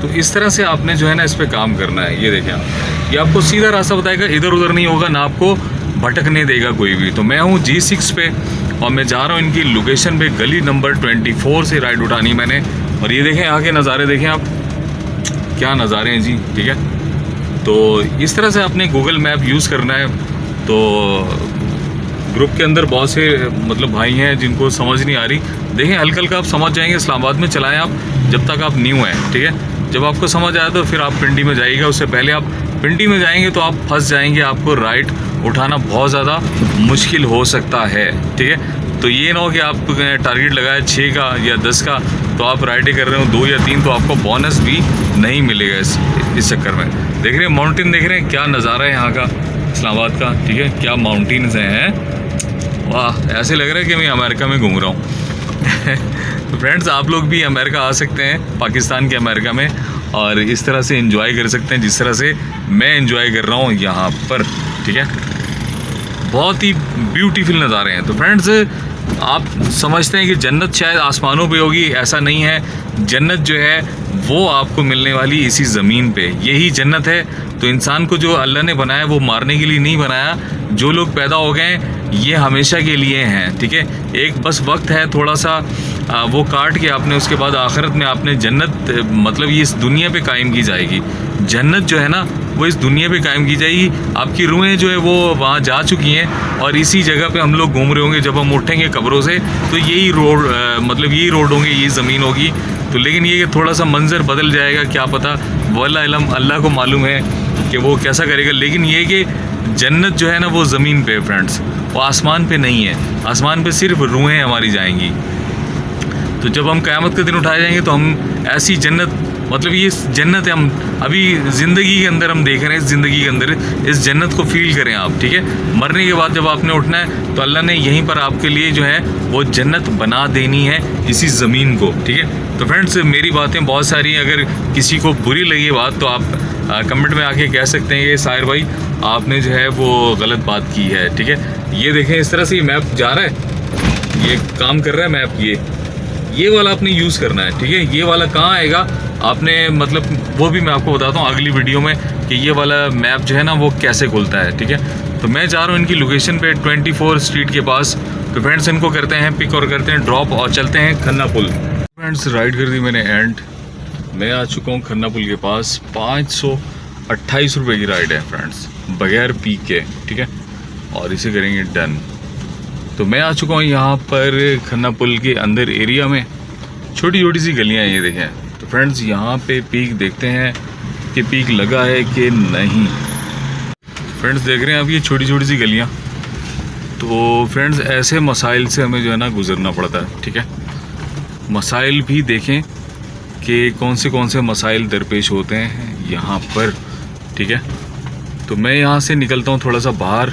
तो इस तरह से आपने जो है ना इस पर काम करना है। ये देखें आप, ये आपको सीधा रास्ता बताएगा, इधर उधर नहीं होगा, ना आपको भटकने देगा कोई भी। तो मैं हूँ G6 पे और मैं जा रहा हूँ इनकी लोकेशन पे। गली नंबर 24 से राइड उठानी मैंने। और ये देखें आगे नज़ारे देखें आप, क्या नज़ारे हैं जी, ठीक है। तो इस तरह से आपने गूगल मैप यूज़ करना है। तो ग्रुप के अंदर बहुत से मतलब भाई हैं जिनको समझ नहीं आ रही। देखें हल्का हल्का आप समझ जाएंगे। इस्लामाबाद में चलाएं आप जब तक आप न्यू हैं, ठीक है। जब आपको समझ आया तो फिर आप पिंडी में जाइएगा। उससे पहले आप पिंडी में जाएंगे तो आप फंस जाएंगे, आपको राइड उठाना बहुत ज़्यादा मुश्किल हो सकता है, ठीक है। तो ये ना हो कि आप टारगेट लगाया 6 का या 10 का, तो आप राइडें कर रहे हो 2 या 3, तो आपको बोनस भी नहीं मिलेगा इस चक्कर में। देख रहे हैं माउंटेन, देख रहे हैं क्या नज़ारा है यहाँ का इस्लामाबाद का, ठीक है। क्या माउंटेन्स हैं, वाह, ऐसे लग रहा है कि मैं अमेरिका में घूम रहा हूँ। तो फ्रेंड्स आप लोग भी अमेरिका आ सकते हैं, पाकिस्तान के अमेरिका में, और इस तरह से एंजॉय कर सकते हैं जिस तरह से मैं एंजॉय कर रहा हूँ यहाँ पर, ठीक है। बहुत ही ब्यूटीफुल नज़ारे हैं। तो फ्रेंड्स आप समझते हैं कि जन्नत शायद आसमानों पे होगी, ऐसा नहीं है। जन्नत जो है वो आपको मिलने वाली इसी ज़मीन पे, यही जन्नत है। तो इंसान को जो अल्लाह ने बनाया वो मारने के लिए नहीं बनाया। जो लोग पैदा हो गए ये हमेशा के लिए हैं, ठीक है। एक बस वक्त है थोड़ा सा वो काट के आपने, उसके बाद आखिरत में आपने जन्नत मतलब ये इस दुनिया पे कायम की जाएगी। जन्नत जो है ना वो इस दुनिया पे कायम की जाएगी। आपकी रूहें जो है वो वहाँ जा चुकी हैं और इसी जगह पे हम लोग घूम रहे होंगे। जब हम उठेंगे कब्रों से तो यही रोड मतलब यही रोड होंगे, यही ज़मीन होगी। तो लेकिन ये थोड़ा सा मंजर बदल जाएगा, क्या पता, वल्लाह इल्म, अल्लाह को मालूम है कि वो कैसा करेगा। लेकिन ये कि जन्नत जो है ना वो ज़मीन पे फ्रेंड्स, वो आसमान पे नहीं है। आसमान पे सिर्फ रूहें हमारी जाएंगी। तो जब हम क़यामत के दिन उठाए जाएंगे तो हम ऐसी जन्नत, मतलब ये जन्नत है, हम अभी ज़िंदगी के अंदर हम देख रहे हैं, इस ज़िंदगी के अंदर इस जन्नत को फील करें आप, ठीक है। मरने के बाद जब आपने उठना है तो अल्लाह ने यहीं पर आपके लिए जो है वो जन्नत बना देनी है, इसी ज़मीन को, ठीक है। तो फ्रेंड्स मेरी बातें बहुत सारी हैं, अगर किसी को बुरी लगी बात तो आप कमेंट में आके कह सकते हैं कि साहिर भाई आपने जो है वो गलत बात की है, ठीक है। ये देखें इस तरह से ये मैप जा रहा है, ये काम कर रहा है मैप, ये वाला आपने यूज़ करना है, ठीक है। ये वाला कहाँ आएगा आपने, मतलब वो भी मैं आपको बताता हूँ अगली वीडियो में कि ये वाला मैप जो है ना वो कैसे खुलता है, ठीक है। तो मैं जा रहा हूँ इनकी लोकेशन पे 24 स्ट्रीट के पास। तो फ्रेंड्स इनको करते हैं पिक और करते हैं ड्रॉप और चलते हैं खन्ना पुल। फ्रेंड्स राइड कर दी मैंने एंड, मैं आ चुका हूँ खन्ना पुल के पास। 528 रुपये की राइड है फ्रेंड्स, बगैर पी के, ठीक है। और इसे करेंगे डन। तो मैं आ चुका हूँ यहाँ पर खन्ना पुल के अंदर एरिया में, छोटी छोटी सी गलियाँ ये देखें। तो फ्रेंड्स यहाँ पे पीक देखते हैं कि पीक लगा है कि नहीं। फ्रेंड्स देख रहे हैं आप ये छोटी छोटी सी गलियाँ। तो फ्रेंड्स ऐसे मसाइल से हमें जो है ना गुजरना पड़ता है, ठीक है। मसाइल भी देखें कि कौन से मसाइल दरपेश होते हैं यहाँ पर, ठीक है। तो मैं यहाँ से निकलता हूँ थोड़ा सा बाहर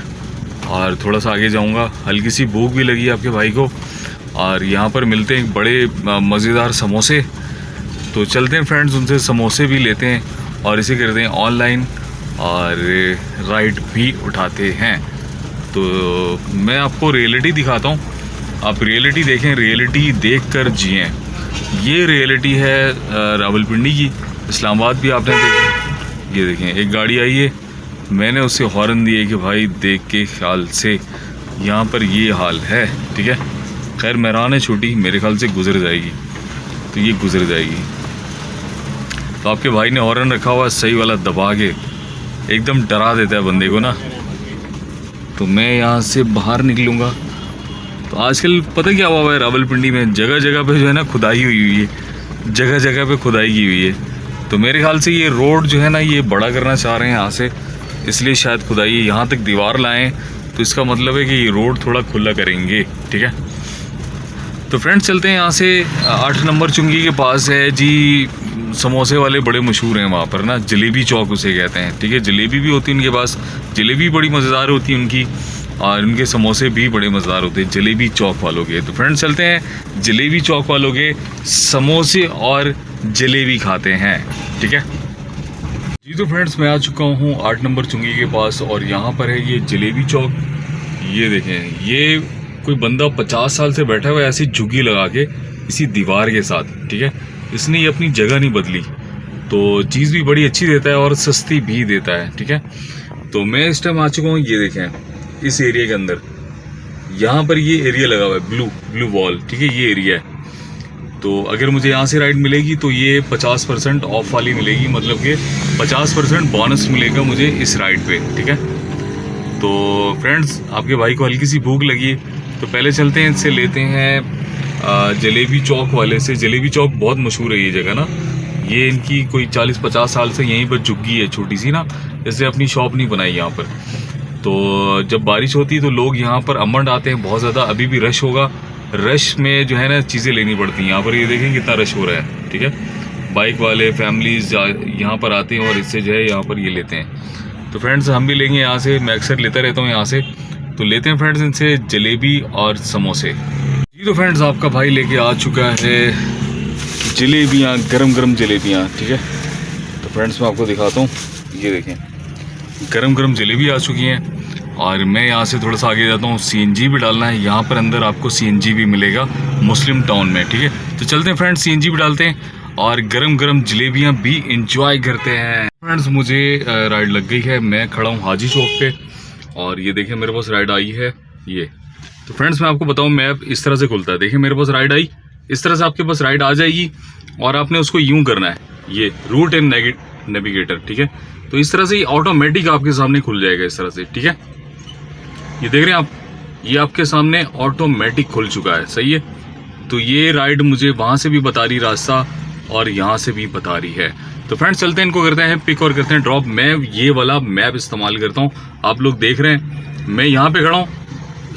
और थोड़ा सा आगे जाऊँगा। हल्की सी भूख भी लगी आपके भाई को और यहाँ पर मिलते हैं बड़े मज़ेदार समोसे। तो चलते हैं फ्रेंड्स उनसे समोसे भी लेते हैं और इसे करते हैं ऑनलाइन और राइड भी उठाते हैं। तो मैं आपको रियलिटी दिखाता हूँ, आप रियलिटी देखें, रियलिटी देखकर जिएं। ये रियलिटी है रावलपिंडी की, इस्लामाबाद भी आपने देखा। ये देखें एक गाड़ी आई है, मैंने उससे हॉर्न दिए कि भाई देख के ख्याल से, यहाँ पर ये हाल है, ठीक है। खैर मेहरान है छोटी, मेरे ख्याल से गुजर जाएगी, तो ये गुजर जाएगी। तो आपके भाई ने हॉर्न रखा हुआ सही वाला दबा के, एकदम डरा देता है बंदे को ना। तो मैं यहाँ से बाहर निकलूँगा। तो आजकल पता क्या हुआ है रावलपिंडी में, जगह जगह पे जो है ना खुदाई हुई है, जगह जगह पे खुदाई की हुई है। तो मेरे ख्याल से ये रोड जो है ना ये बड़ा करना चाह रहे हैं यहाँ से, इसलिए शायद खुदाई यहाँ तक दीवार लाएं। तो इसका मतलब है कि ये रोड थोड़ा खुला करेंगे, ठीक है। तो फ्रेंड्स चलते हैं यहाँ से 8 नंबर चुंगी के पास है जी, समोसे वाले बड़े मशहूर हैं वहाँ पर ना, जलेबी चौक उसे कहते हैं, ठीक है। जलेबी भी होती है उनके पास, जलेबी बड़ी मज़ेदार होती है उनकी, और उनके समोसे भी बड़े मज़ेदार होते हैं जलेबी चौक वालों के। तो फ्रेंड्स चलते हैं जलेबी चौक वालों के समोसे और जलेबी खाते हैं, ठीक है जी। तो फ्रेंड्स मैं आ चुका हूँ 8 नंबर चुंगी के पास और यहाँ पर है ये जलेबी चौक। ये देखें, ये कोई बंदा 50 साल से बैठा हुआ है ऐसी झुग्गी लगा के इसी दीवार के साथ, ठीक है। इसने ये अपनी जगह नहीं बदली, तो चीज़ भी बड़ी अच्छी देता है और सस्ती भी देता है, ठीक है। तो मैं इस टाइम आ चुका हूँ, ये देखें इस एरिया के अंदर, यहाँ पर ये एरिया लगा हुआ है ब्लू वॉल, ठीक है, ये एरिया है। तो अगर मुझे यहाँ से राइड मिलेगी तो ये 50% ऑफ वाली मिलेगी, मतलब कि 50% बोनस मिलेगा मुझे इस राइड पे, ठीक है। तो फ्रेंड्स आपके भाई को हल्की सी भूख लगी, तो पहले चलते हैं इनसे लेते हैं जलेबी चौक वाले से। जलेबी चौक बहुत मशहूर है ये जगह ना, ये इनकी कोई 40-50 साल से यहीं पर झुग्गी है छोटी सी ना, इसलिए अपनी शॉप नहीं बनाई यहाँ पर। तो जब बारिश होती है तो लोग यहाँ पर अमंड आते हैं बहुत ज़्यादा, अभी भी रश होगा, रश में जो है ना चीज़ें लेनी पड़ती हैं। यहाँ पर ये देखें कितना रश हो रहा है, ठीक है। बाइक वाले फैमिलीज यहाँ पर आते हैं और इससे जो है यहाँ पर ये लेते हैं। तो फ्रेंड्स हम भी लेंगे यहाँ से, मैं अक्सर लेता रहता हूँ यहाँ से। तो लेते हैं फ्रेंड्स इनसे जलेबी और समोसे जी। तो फ्रेंड्स आपका भाई लेके आ चुका है जलेबियाँ, गरम गरम जलेबियाँ, ठीक है। तो फ्रेंड्स मैं आपको दिखाता हूँ, ये देखें गरम गरम जलेबी आ चुकी हैं। और मैं यहाँ से थोड़ा सा आगे जाता हूँ, CNG भी डालना है यहाँ पर, अंदर आपको CNG भी मिलेगा मुस्लिम टाउन में, ठीक है। तो चलते हैं फ्रेंड्स CNG भी डालते हैं और गरम गरम जलेबियाँ भी इंजॉय करते हैं। फ्रेंड्स मुझे राइड लग गई है, मैं खड़ा हूँ हाजी चौक पे और ये देखिए मेरे पास राइड आई है ये। तो फ्रेंड्स मैं आपको बताऊँ मैप इस तरह से खुलता है, देखिए मेरे पास राइड आई, इस तरह से आपके पास राइड आ जाएगी और आपने उसको यूँ करना है, ये रूट एंड नेविगेटर, ठीक है। तो इस तरह से ये ऑटोमेटिक आपके सामने खुल जाएगा इस तरह से, ठीक है। ये देख रहे हैं आप, ये आपके सामने ऑटोमेटिक खुल चुका है, सही है। तो ये राइड मुझे वहाँ से भी बता रही रास्ता और यहाँ से भी बता रही है। तो फ्रेंड्स चलते हैं, इनको करते हैं पिक और करते हैं ड्रॉप। मैं ये वाला मैप इस्तेमाल करता हूँ, आप लोग देख रहे हैं मैं यहाँ पे खड़ा हूँ,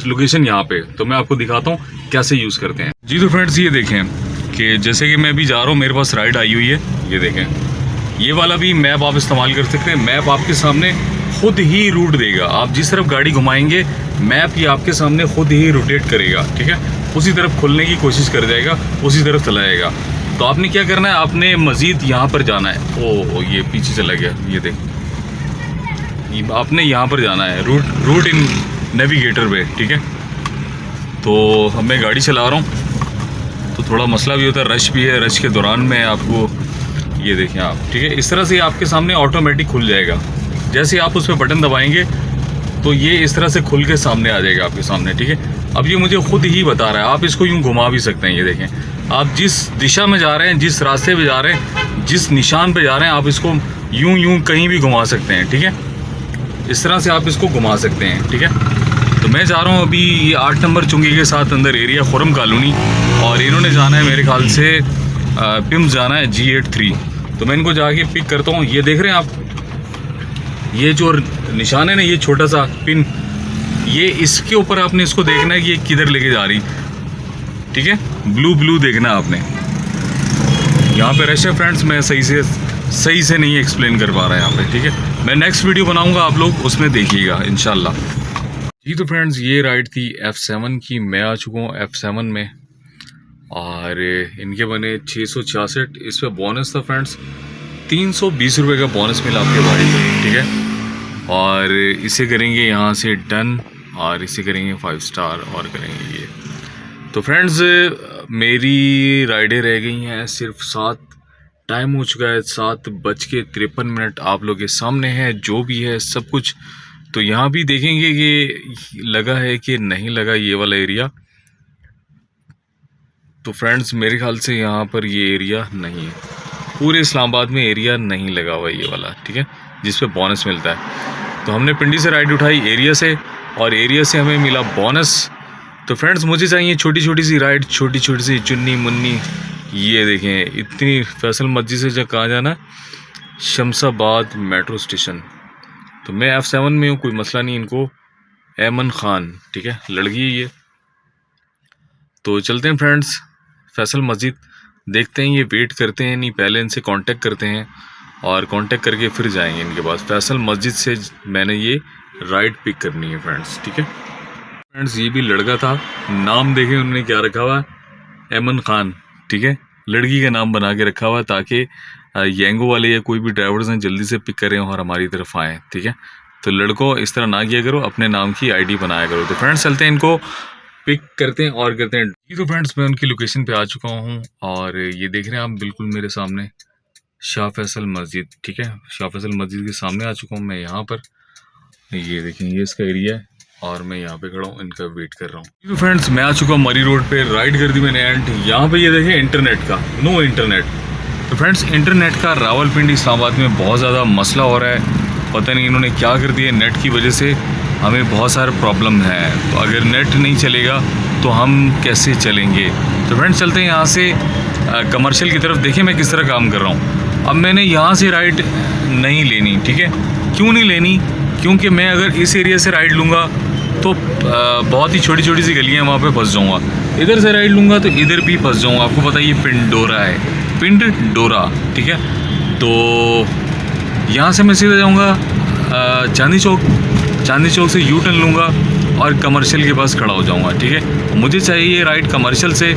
लोकेशन यहाँ पे, तो मैं आपको दिखाता हूँ कैसे यूज़ करते हैं जी। तो फ्रेंड्स ये देखें कि जैसे कि मैं अभी जा रहा हूँ, मेरे पास राइड आई हुई है, ये देखें ये वाला भी मैप आप इस्तेमाल कर सकते हैं। मैप आपके सामने खुद ही रूट देगा, आप जिस तरफ गाड़ी घुमाएंगे मैप ये आपके सामने खुद ही रोटेट करेगा, ठीक है। उसी तरफ खुलने की कोशिश कर जाएगा, उसी तरफ चलाएगा। तो आपने क्या करना है, आपने मज़ीद यहाँ पर जाना है। ओ ये पीछे चला गया, ये देख, आपने यहाँ पर जाना है रूट इन नेविगेटर पे, ठीक है। तो अब मैं गाड़ी चला रहा हूँ, तो थोड़ा मसला भी होता है, रश भी है। रश के दौरान मैं आपको ये देखें आप, ठीक है, इस तरह से आपके सामने ऑटोमेटिक खुल जाएगा। जैसे आप उस पर बटन दबाएंगे तो ये इस तरह से खुल के सामने आ जाएगा आपके सामने, ठीक है। अब ये मुझे खुद ही बता रहा है, आप इसको यूँ घुमा भी सकते हैं। ये देखें, आप जिस दिशा में जा रहे हैं, जिस रास्ते पे जा रहे हैं, जिस निशान पे जा रहे हैं, आप इसको यूँ कहीं भी घुमा सकते हैं, ठीक है। इस तरह से आप इसको घुमा सकते हैं, ठीक है। तो मैं जा रहा हूँ अभी ये 8 नंबर चुंगी के साथ अंदर एरिया खुरम कॉलोनी, और इन्होंने जाना है मेरे ख्याल से पिम्स जाना है G83। तो मैं इनको जाके पिक करता हूँ। ये देख रहे हैं आप, ये जो निशान है ना, ये छोटा सा पिन, ये इसके ऊपर आपने इसको देखना है कि ये किधर लेके जा रही, ठीक है। ब्लू देखना है आपने। यहाँ पे रश है फ्रेंड्स, मैं सही से नहीं एक्सप्लेन कर पा रहा यहाँ पे, ठीक है। मैं नेक्स्ट वीडियो बनाऊंगा, आप लोग उसमें देखिएगा इंशाल्लाह जी। तो फ्रेंड्स, ये राइड थी F7 की। मैं आ चुका हूँ F7 में, और इनके बने 666। इस पर बोनस था फ्रेंड्स, 320 रुपये का बोनस मिला आपके भाई को, ठीक है। और इसे करेंगे यहाँ से डन, और इसे करेंगे 5 स्टार, और करेंगे ये। तो फ्रेंड्स, मेरी राइडें रह गई हैं सिर्फ 7। टाइम हो चुका है 7:53। आप लोग के सामने है जो भी है सब कुछ। तो यहाँ भी देखेंगे कि लगा है कि नहीं लगा ये वाला एरिया। तो फ्रेंड्स, मेरे ख्याल से यहाँ पर ये एरिया नहीं है, पूरे इस्लामाबाद में एरिया नहीं लगा हुआ ये वाला, ठीक है, जिस पे बोनस मिलता है। तो हमने पिंडी से राइड उठाई एरिया से, और एरिया से हमें मिला बोनस। तो फ्रेंड्स, मुझे चाहिए छोटी छोटी सी राइड, छोटी छोटी सी चुन्नी मुन्नी। ये देखें, इतनी फैसल मस्जिद से जब कहाँ जाना, शमशाबाद मेट्रो स्टेशन। तो मैं F7 में हूँ, कोई मसला नहीं। इनको ऐमन खान, ठीक है, लड़की है ये। तो चलते हैं फ्रेंड्स फैसल मस्जिद, देखते हैं ये वेट करते हैं नहीं, पहले इनसे कांटेक्ट करते हैं, और कांटेक्ट करके फिर जाएंगे इनके पास। फैसल मस्जिद से मैंने ये राइड पिक करनी है फ्रेंड्स, ठीक है। फ्रेंड्स, ये भी लड़का था, नाम देखें उन्होंने क्या रखा हुआ है, ऐमन खान, ठीक है। लड़की का नाम बना के रखा हुआ है ताकि येंगो वाले या कोई भी ड्राइवर्स हैं जल्दी से पिक करें और हमारी तरफ आएँ, ठीक है। तो लड़कों इस तरह ना किया करो, अपने नाम की ID बनाया करो। तो फ्रेंड्स, चलते हैं इनको पिक करते हैं और करते हैं। तो फ्रेंड्स, मैं उनकी लोकेशन पे आ चुका हूँ, और ये देख रहे हैं आप बिल्कुल मेरे सामने शाह फैसल मस्जिद, ठीक है। शाह फैसल मस्जिद के सामने आ चुका हूँ मैं यहाँ पर। ये देखें, ये इसका एरिया है, और मैं यहाँ पे खड़ा हूँ, इनका वेट कर रहा हूँ। तो फ्रेंड्स, मैं आ चुका हूँ मरी रोड पे, राइड कर दी मैंने एंड। यहाँ पे ये देखें इंटरनेट का, नो इंटरनेट। तो फ्रेंड्स, इंटरनेट का रावलपिंडी इस्लामाबाद में बहुत ज़्यादा मसला हो रहा है। पता नहीं इन्होंने क्या कर दिया, नेट की वजह से हमें बहुत सारे प्रॉब्लम है। तो अगर नेट नहीं चलेगा तो हम कैसे चलेंगे। तो फ्रेंड्स, चलते हैं यहाँ से कमर्शियल की तरफ। देखें मैं किस तरह काम कर रहा हूँ। अब मैंने यहाँ से राइड नहीं लेनी, ठीक है। क्यों नहीं लेनी, क्योंकि मैं अगर इस एरिया से राइड लूँगा तो बहुत ही छोटी छोटी सी गलियाँ, वहाँ पे फंस जाऊँगा। इधर से राइड लूँगा तो इधर भी फंस जाऊँगा। आपको पता है ये पिंडोरा है, पिंड डोरा, ठीक है। तो यहाँ से मैं सीधा जाऊँगा चांदनी चौक से यू टर्न लूँगा और कमर्शियल के पास खड़ा हो जाऊँगा, ठीक है। मुझे चाहिए राइड कमर्शियल से,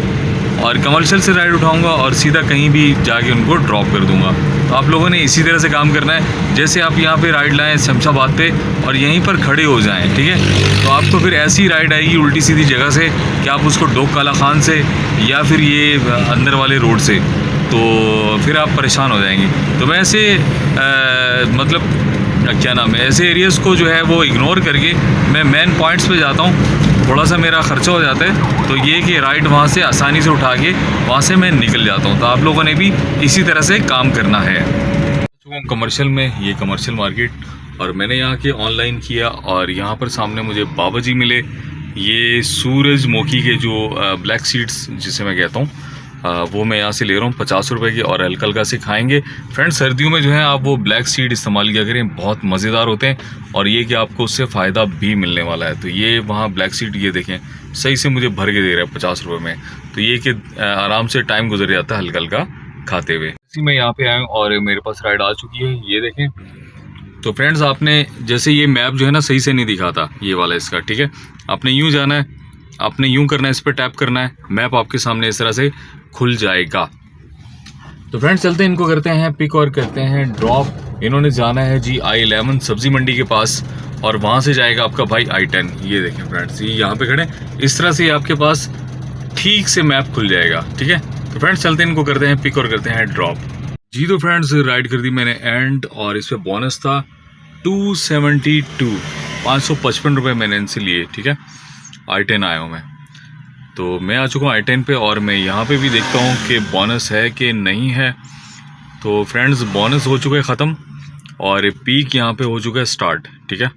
और कमर्शियल से राइड उठाऊँगा और सीधा कहीं भी जाके उनको ड्रॉप कर दूँगा। तो आप लोगों ने इसी तरह से काम करना है। जैसे आप यहाँ पे राइड लाएँ शमशाबाद पे और यहीं पर खड़े हो जाएँ, ठीक है। तो आपको फिर ऐसी राइड आएगी उल्टी सीधी जगह से कि आप उसको डोक काला खान से या फिर ये अंदर वाले रोड से, तो फिर आप परेशान हो जाएंगे। तो मैं ऐसे मतलब क्या नाम है, ऐसे एरियाज़ को जो है वो इग्नोर करके मैं मेन पॉइंट्स पे जाता हूँ। थोड़ा सा मेरा ख़र्चा हो जाता है, तो ये कि राइड वहाँ से आसानी से उठा के वहाँ से मैं निकल जाता हूँ। तो आप लोगों ने भी इसी तरह से काम करना है। कमर्शियल में, ये कमर्शियल मार्केट, और मैंने यहाँ के ऑनलाइन किया, और यहाँ पर सामने मुझे बाबा जी मिले। ये सूरजमुखी के जो ब्लैक सीड्स जिसे मैं कहता हूँ, वो मैं यहाँ से ले रहा हूँ 50 रुपये की, और हल्का हल्का से खाएंगे। फ्रेंड्स, सर्दियों में जो है आप वो ब्लैक सीड इस्तेमाल किया करें, बहुत मज़ेदार होते हैं, और ये कि आपको उससे फ़ायदा भी मिलने वाला है। तो ये वहाँ ब्लैक सीड, ये देखें सही से मुझे भर के दे रहा है 50 रुपये में। तो ये कि आराम से टाइम गुजर जाता है हल्का हल्का खाते हुए। इसी मैं यहाँ पे आया हूँ और मेरे पास राइड आ चुकी है, ये देखें। तो फ्रेंड्स, आपने जैसे ये मैप जो है ना सही से नहीं दिखाता ये वाला इसका, ठीक है। आपने यूँ जाना है, आपने यूँ करना है, इस पर टैप करना है, मैप आपके सामने इस तरह से खुल जाएगा। तो फ्रेंड्स चलते हैं, इनको करते हैं पिक और करते हैं ड्रॉप। इन्होंने जाना है जी I11 सब्जी मंडी के पास और वहाँ से जाएगा आपका भाई I10। ये देखें फ्रेंड्स, ये यहाँ पे खड़े, इस तरह से आपके पास ठीक से मैप खुल जाएगा, ठीक है। तो फ्रेंड्स चलते हैं, इनको करते हैं पिक और करते हैं ड्रॉप। जी तो फ्रेंड्स राइड कर दी मैंने एंड, और इस पर बोनस था 272, 555 रुपये मैंने इनसे लिए, ठीक है। I10 आया हूँ मैं, तो मैं आ चुका हूँ I10 पे, और मैं यहाँ पे भी देखता हूँ कि बोनस है कि नहीं है। तो फ्रेंड्स बोनस हो चुका है ख़त्म और पीक यहाँ पे हो चुका है स्टार्ट, ठीक है।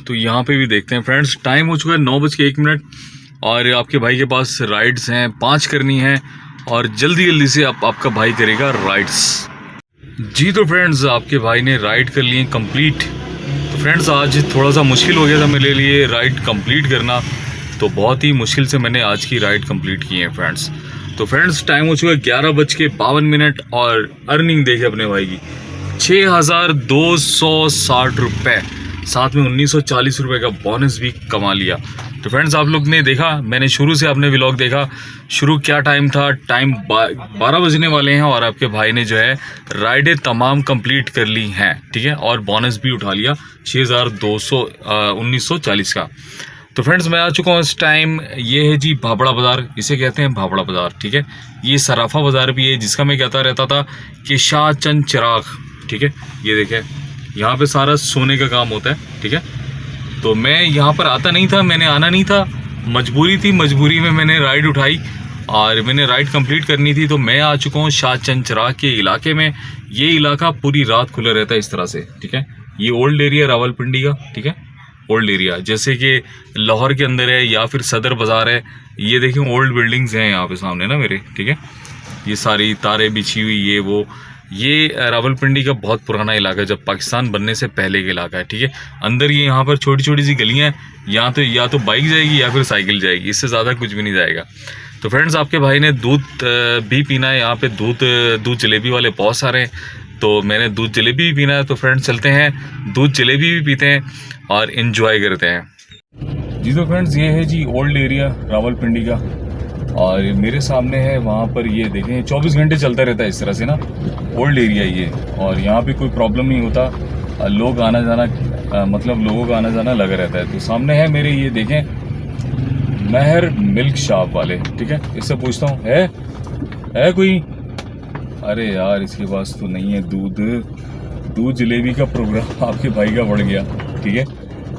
तो यहाँ पे भी देखते हैं फ्रेंड्स, टाइम हो चुका है 9:01 और आपके भाई के पास राइड्स हैं 5 करनी है, और जल्दी जल्दी से आपका भाई करेगा राइड्स। जी तो फ्रेंड्स आपके भाई ने राइड कर लिए कंप्लीट। तो फ्रेंड्स आज थोड़ा सा मुश्किल हो गया था मेरे लिए राइड कंप्लीट करना, तो बहुत ही मुश्किल से मैंने आज की राइड कंप्लीट की है फ्रेंड्स। तो फ्रेंड्स टाइम हो चुका है 11:52 और अर्निंग देखे अपने भाई की 6,260 रुपये, साथ में 1,940 रुपये का बोनस भी कमा लिया। तो फ्रेंड्स आप लोग ने देखा, मैंने शुरू से आपने व्लॉग देखा, शुरू क्या टाइम था, टाइम 12 बजने वाले हैं और आपके भाई ने जो है राइडें तमाम कंप्लीट कर ली हैं, ठीक है, और बोनस भी उठा लिया 1940 का। तो फ्रेंड्स मैं आ चुका हूँ इस टाइम, ये है जी भाबड़ा बाज़ार, इसे कहते हैं भाबड़ा बाज़ार, ठीक है। ये सराफा बाज़ार भी है, जिसका मैं कहता रहता था कि शाह चंद चिराग, ठीक है। ये देखें यहाँ पे सारा सोने का काम होता है, ठीक है। तो मैं यहाँ पर आता नहीं था, मैंने आना नहीं था, मजबूरी थी, मजबूरी में मैंने राइड उठाई और मैंने राइड कंप्लीट करनी थी। तो मैं आ चुका हूँ शाह चंद चिराग के इलाके में। ये इलाका पूरी रात खुला रहता है इस तरह से, ठीक है। ये ओल्ड एरिया रावलपिंडी का, ठीक है, ओल्ड एरिया, जैसे कि लाहौर के अंदर है या फिर सदर बाज़ार है। ये देखिए ओल्ड बिल्डिंग्स हैं यहाँ पे सामने ना मेरे, ठीक है। ये सारी तारें बिछी हुई, ये वो, ये रावलपिंडी का बहुत पुराना इलाका है, जब पाकिस्तान बनने से पहले का इलाका है, ठीक है। अंदर ये यहाँ पर छोटी छोटी सी गलियाँ हैं, यहाँ तो या तो बाइक जाएगी या फिर साइकिल जाएगी, इससे ज़्यादा कुछ भी नहीं जाएगा। तो फ्रेंड्स आपके भाई ने दूध भी पीना है, यहाँ पे दूध जलेबी वाले बहुत सारे हैं, तो मैंने दूध जलेबी भी पीना है। तो फ्रेंड्स चलते हैं, दूध जलेबी भी पीते हैं और इन्जॉय करते हैं। जी तो फ्रेंड्स ये है जी ओल्ड एरिया रावलपिंडी का, और मेरे सामने है वहाँ पर, ये देखें 24 घंटे चलता रहता है इस तरह से ना, ओल्ड एरिया ये, और यहाँ पे कोई प्रॉब्लम नहीं होता, लोग आना जाना मतलब लोगों का आना जाना लगा रहता है। तो सामने है मेरे, ये देखें महर मिल्क शॉप वाले, ठीक है। इससे पूछता हूँ है कोई, अरे यार इसके पास तो नहीं है दूध जलेबी का प्रोग्राम आपके भाई का बढ़ गया, ठीक है।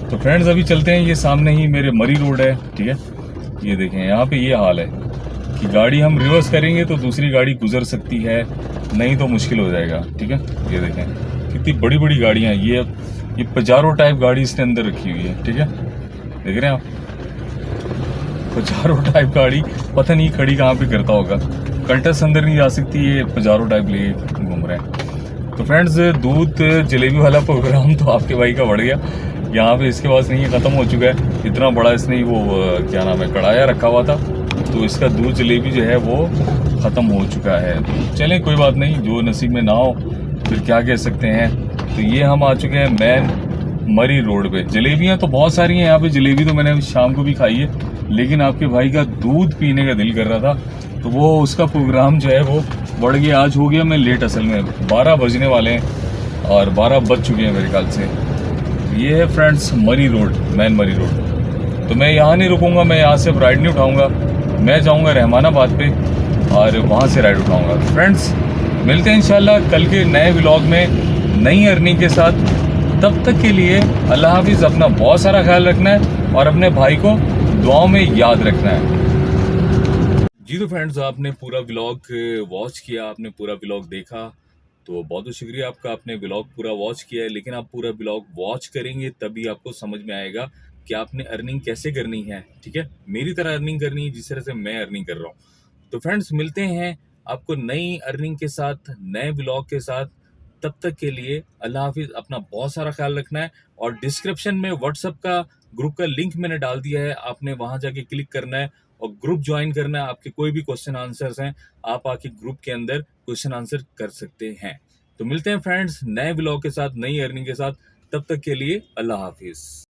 तो फ्रेंड्स अभी चलते हैं, ये सामने ही मेरे मरी रोड है, ठीक है। ये देखें यहाँ पे ये हाल है कि गाड़ी हम रिवर्स करेंगे तो दूसरी गाड़ी गुजर सकती है, नहीं तो मुश्किल हो जाएगा, ठीक है। ये देखें कितनी बड़ी बड़ी गाड़ियाँ, ये पजारो टाइप गाड़ी इसने अंदर रखी हुई है, ठीक है। देख रहे हैं आप, पजारो टाइप गाड़ी, पता नहीं खड़ी कहाँ पे करता होगा, कंटस अंदर नहीं जा सकती, ये पजारो टाइप ले घूम रहे हैं। तो फ्रेंड्स दूध जलेबी वाला प्रोग्राम तो आपके भाई का बढ़ गया, यहाँ पे इसके पास नहीं है, ख़त्म हो चुका है। इतना बड़ा इसने वो क्या नाम है कढ़ाया रखा हुआ था, तो इसका दूध जलेबी जो है वो ख़त्म हो चुका है। तो चलें कोई बात नहीं, जो नसीब में ना हो फिर क्या कह सकते हैं। तो ये हम आ चुके हैं मैन मरी रोड पे। जलेबियाँ तो बहुत सारी हैं यहाँ पे, जलेबी तो मैंने शाम को भी खाई है, लेकिन आपके भाई का दूध पीने का दिल कर रहा था, तो वो उसका प्रोग्राम जो है वो बढ़ गया। आज हो गया मैं लेट, असल में 12 बजने वाले हैं और 12 बज चुके हैं मेरे ख्याल से। ये है फ्रेंड्स मरी रोड, मैन मरी रोड। तो मैं यहाँ नहीं रुकूंगा, मैं यहाँ से अब राइड नहीं उठाऊंगा, मैं जाऊंगा रहमानाबाद पे और वहाँ से राइड उठाऊंगा। फ्रेंड्स मिलते हैं इंशाल्लाह कल के नए व्लॉग में नई अर्निंग के साथ। तब तक के लिए अल्लाह हाफिज़, अपना बहुत सारा ख्याल रखना है और अपने भाई को दुआओं में याद रखना है। जी तो फ्रेंड्स आपने पूरा व्लॉग वॉच किया, आपने पूरा व्लॉग देखा, तो बहुत बहुत शुक्रिया आपका, आपने व्लॉग पूरा वॉच किया है। लेकिन आप पूरा व्लॉग वॉच करेंगे तभी आपको समझ में आएगा कि आपने अर्निंग कैसे करनी है, ठीक है। मेरी तरह अर्निंग करनी है जिस तरह से मैं अर्निंग कर रहा हूँ। तो फ्रेंड्स मिलते हैं आपको नई अर्निंग के साथ, नए व्लॉग के साथ। तब तक के लिए अल्लाह हाफिज़, अपना बहुत सारा ख्याल रखना है। और डिस्क्रिप्शन में व्हाट्सएप का ग्रुप का लिंक मैंने डाल दिया है, आपने वहां जाके क्लिक करना है और ग्रुप ज्वाइन करना है। आपके कोई भी क्वेश्चन आंसर्स हैं, आप आके ग्रुप के अंदर क्वेश्चन आंसर कर सकते हैं। तो मिलते हैं फ्रेंड्स नए व्लॉग के साथ, नई अर्निंग के साथ। तब तक के लिए अल्लाह हाफिज़।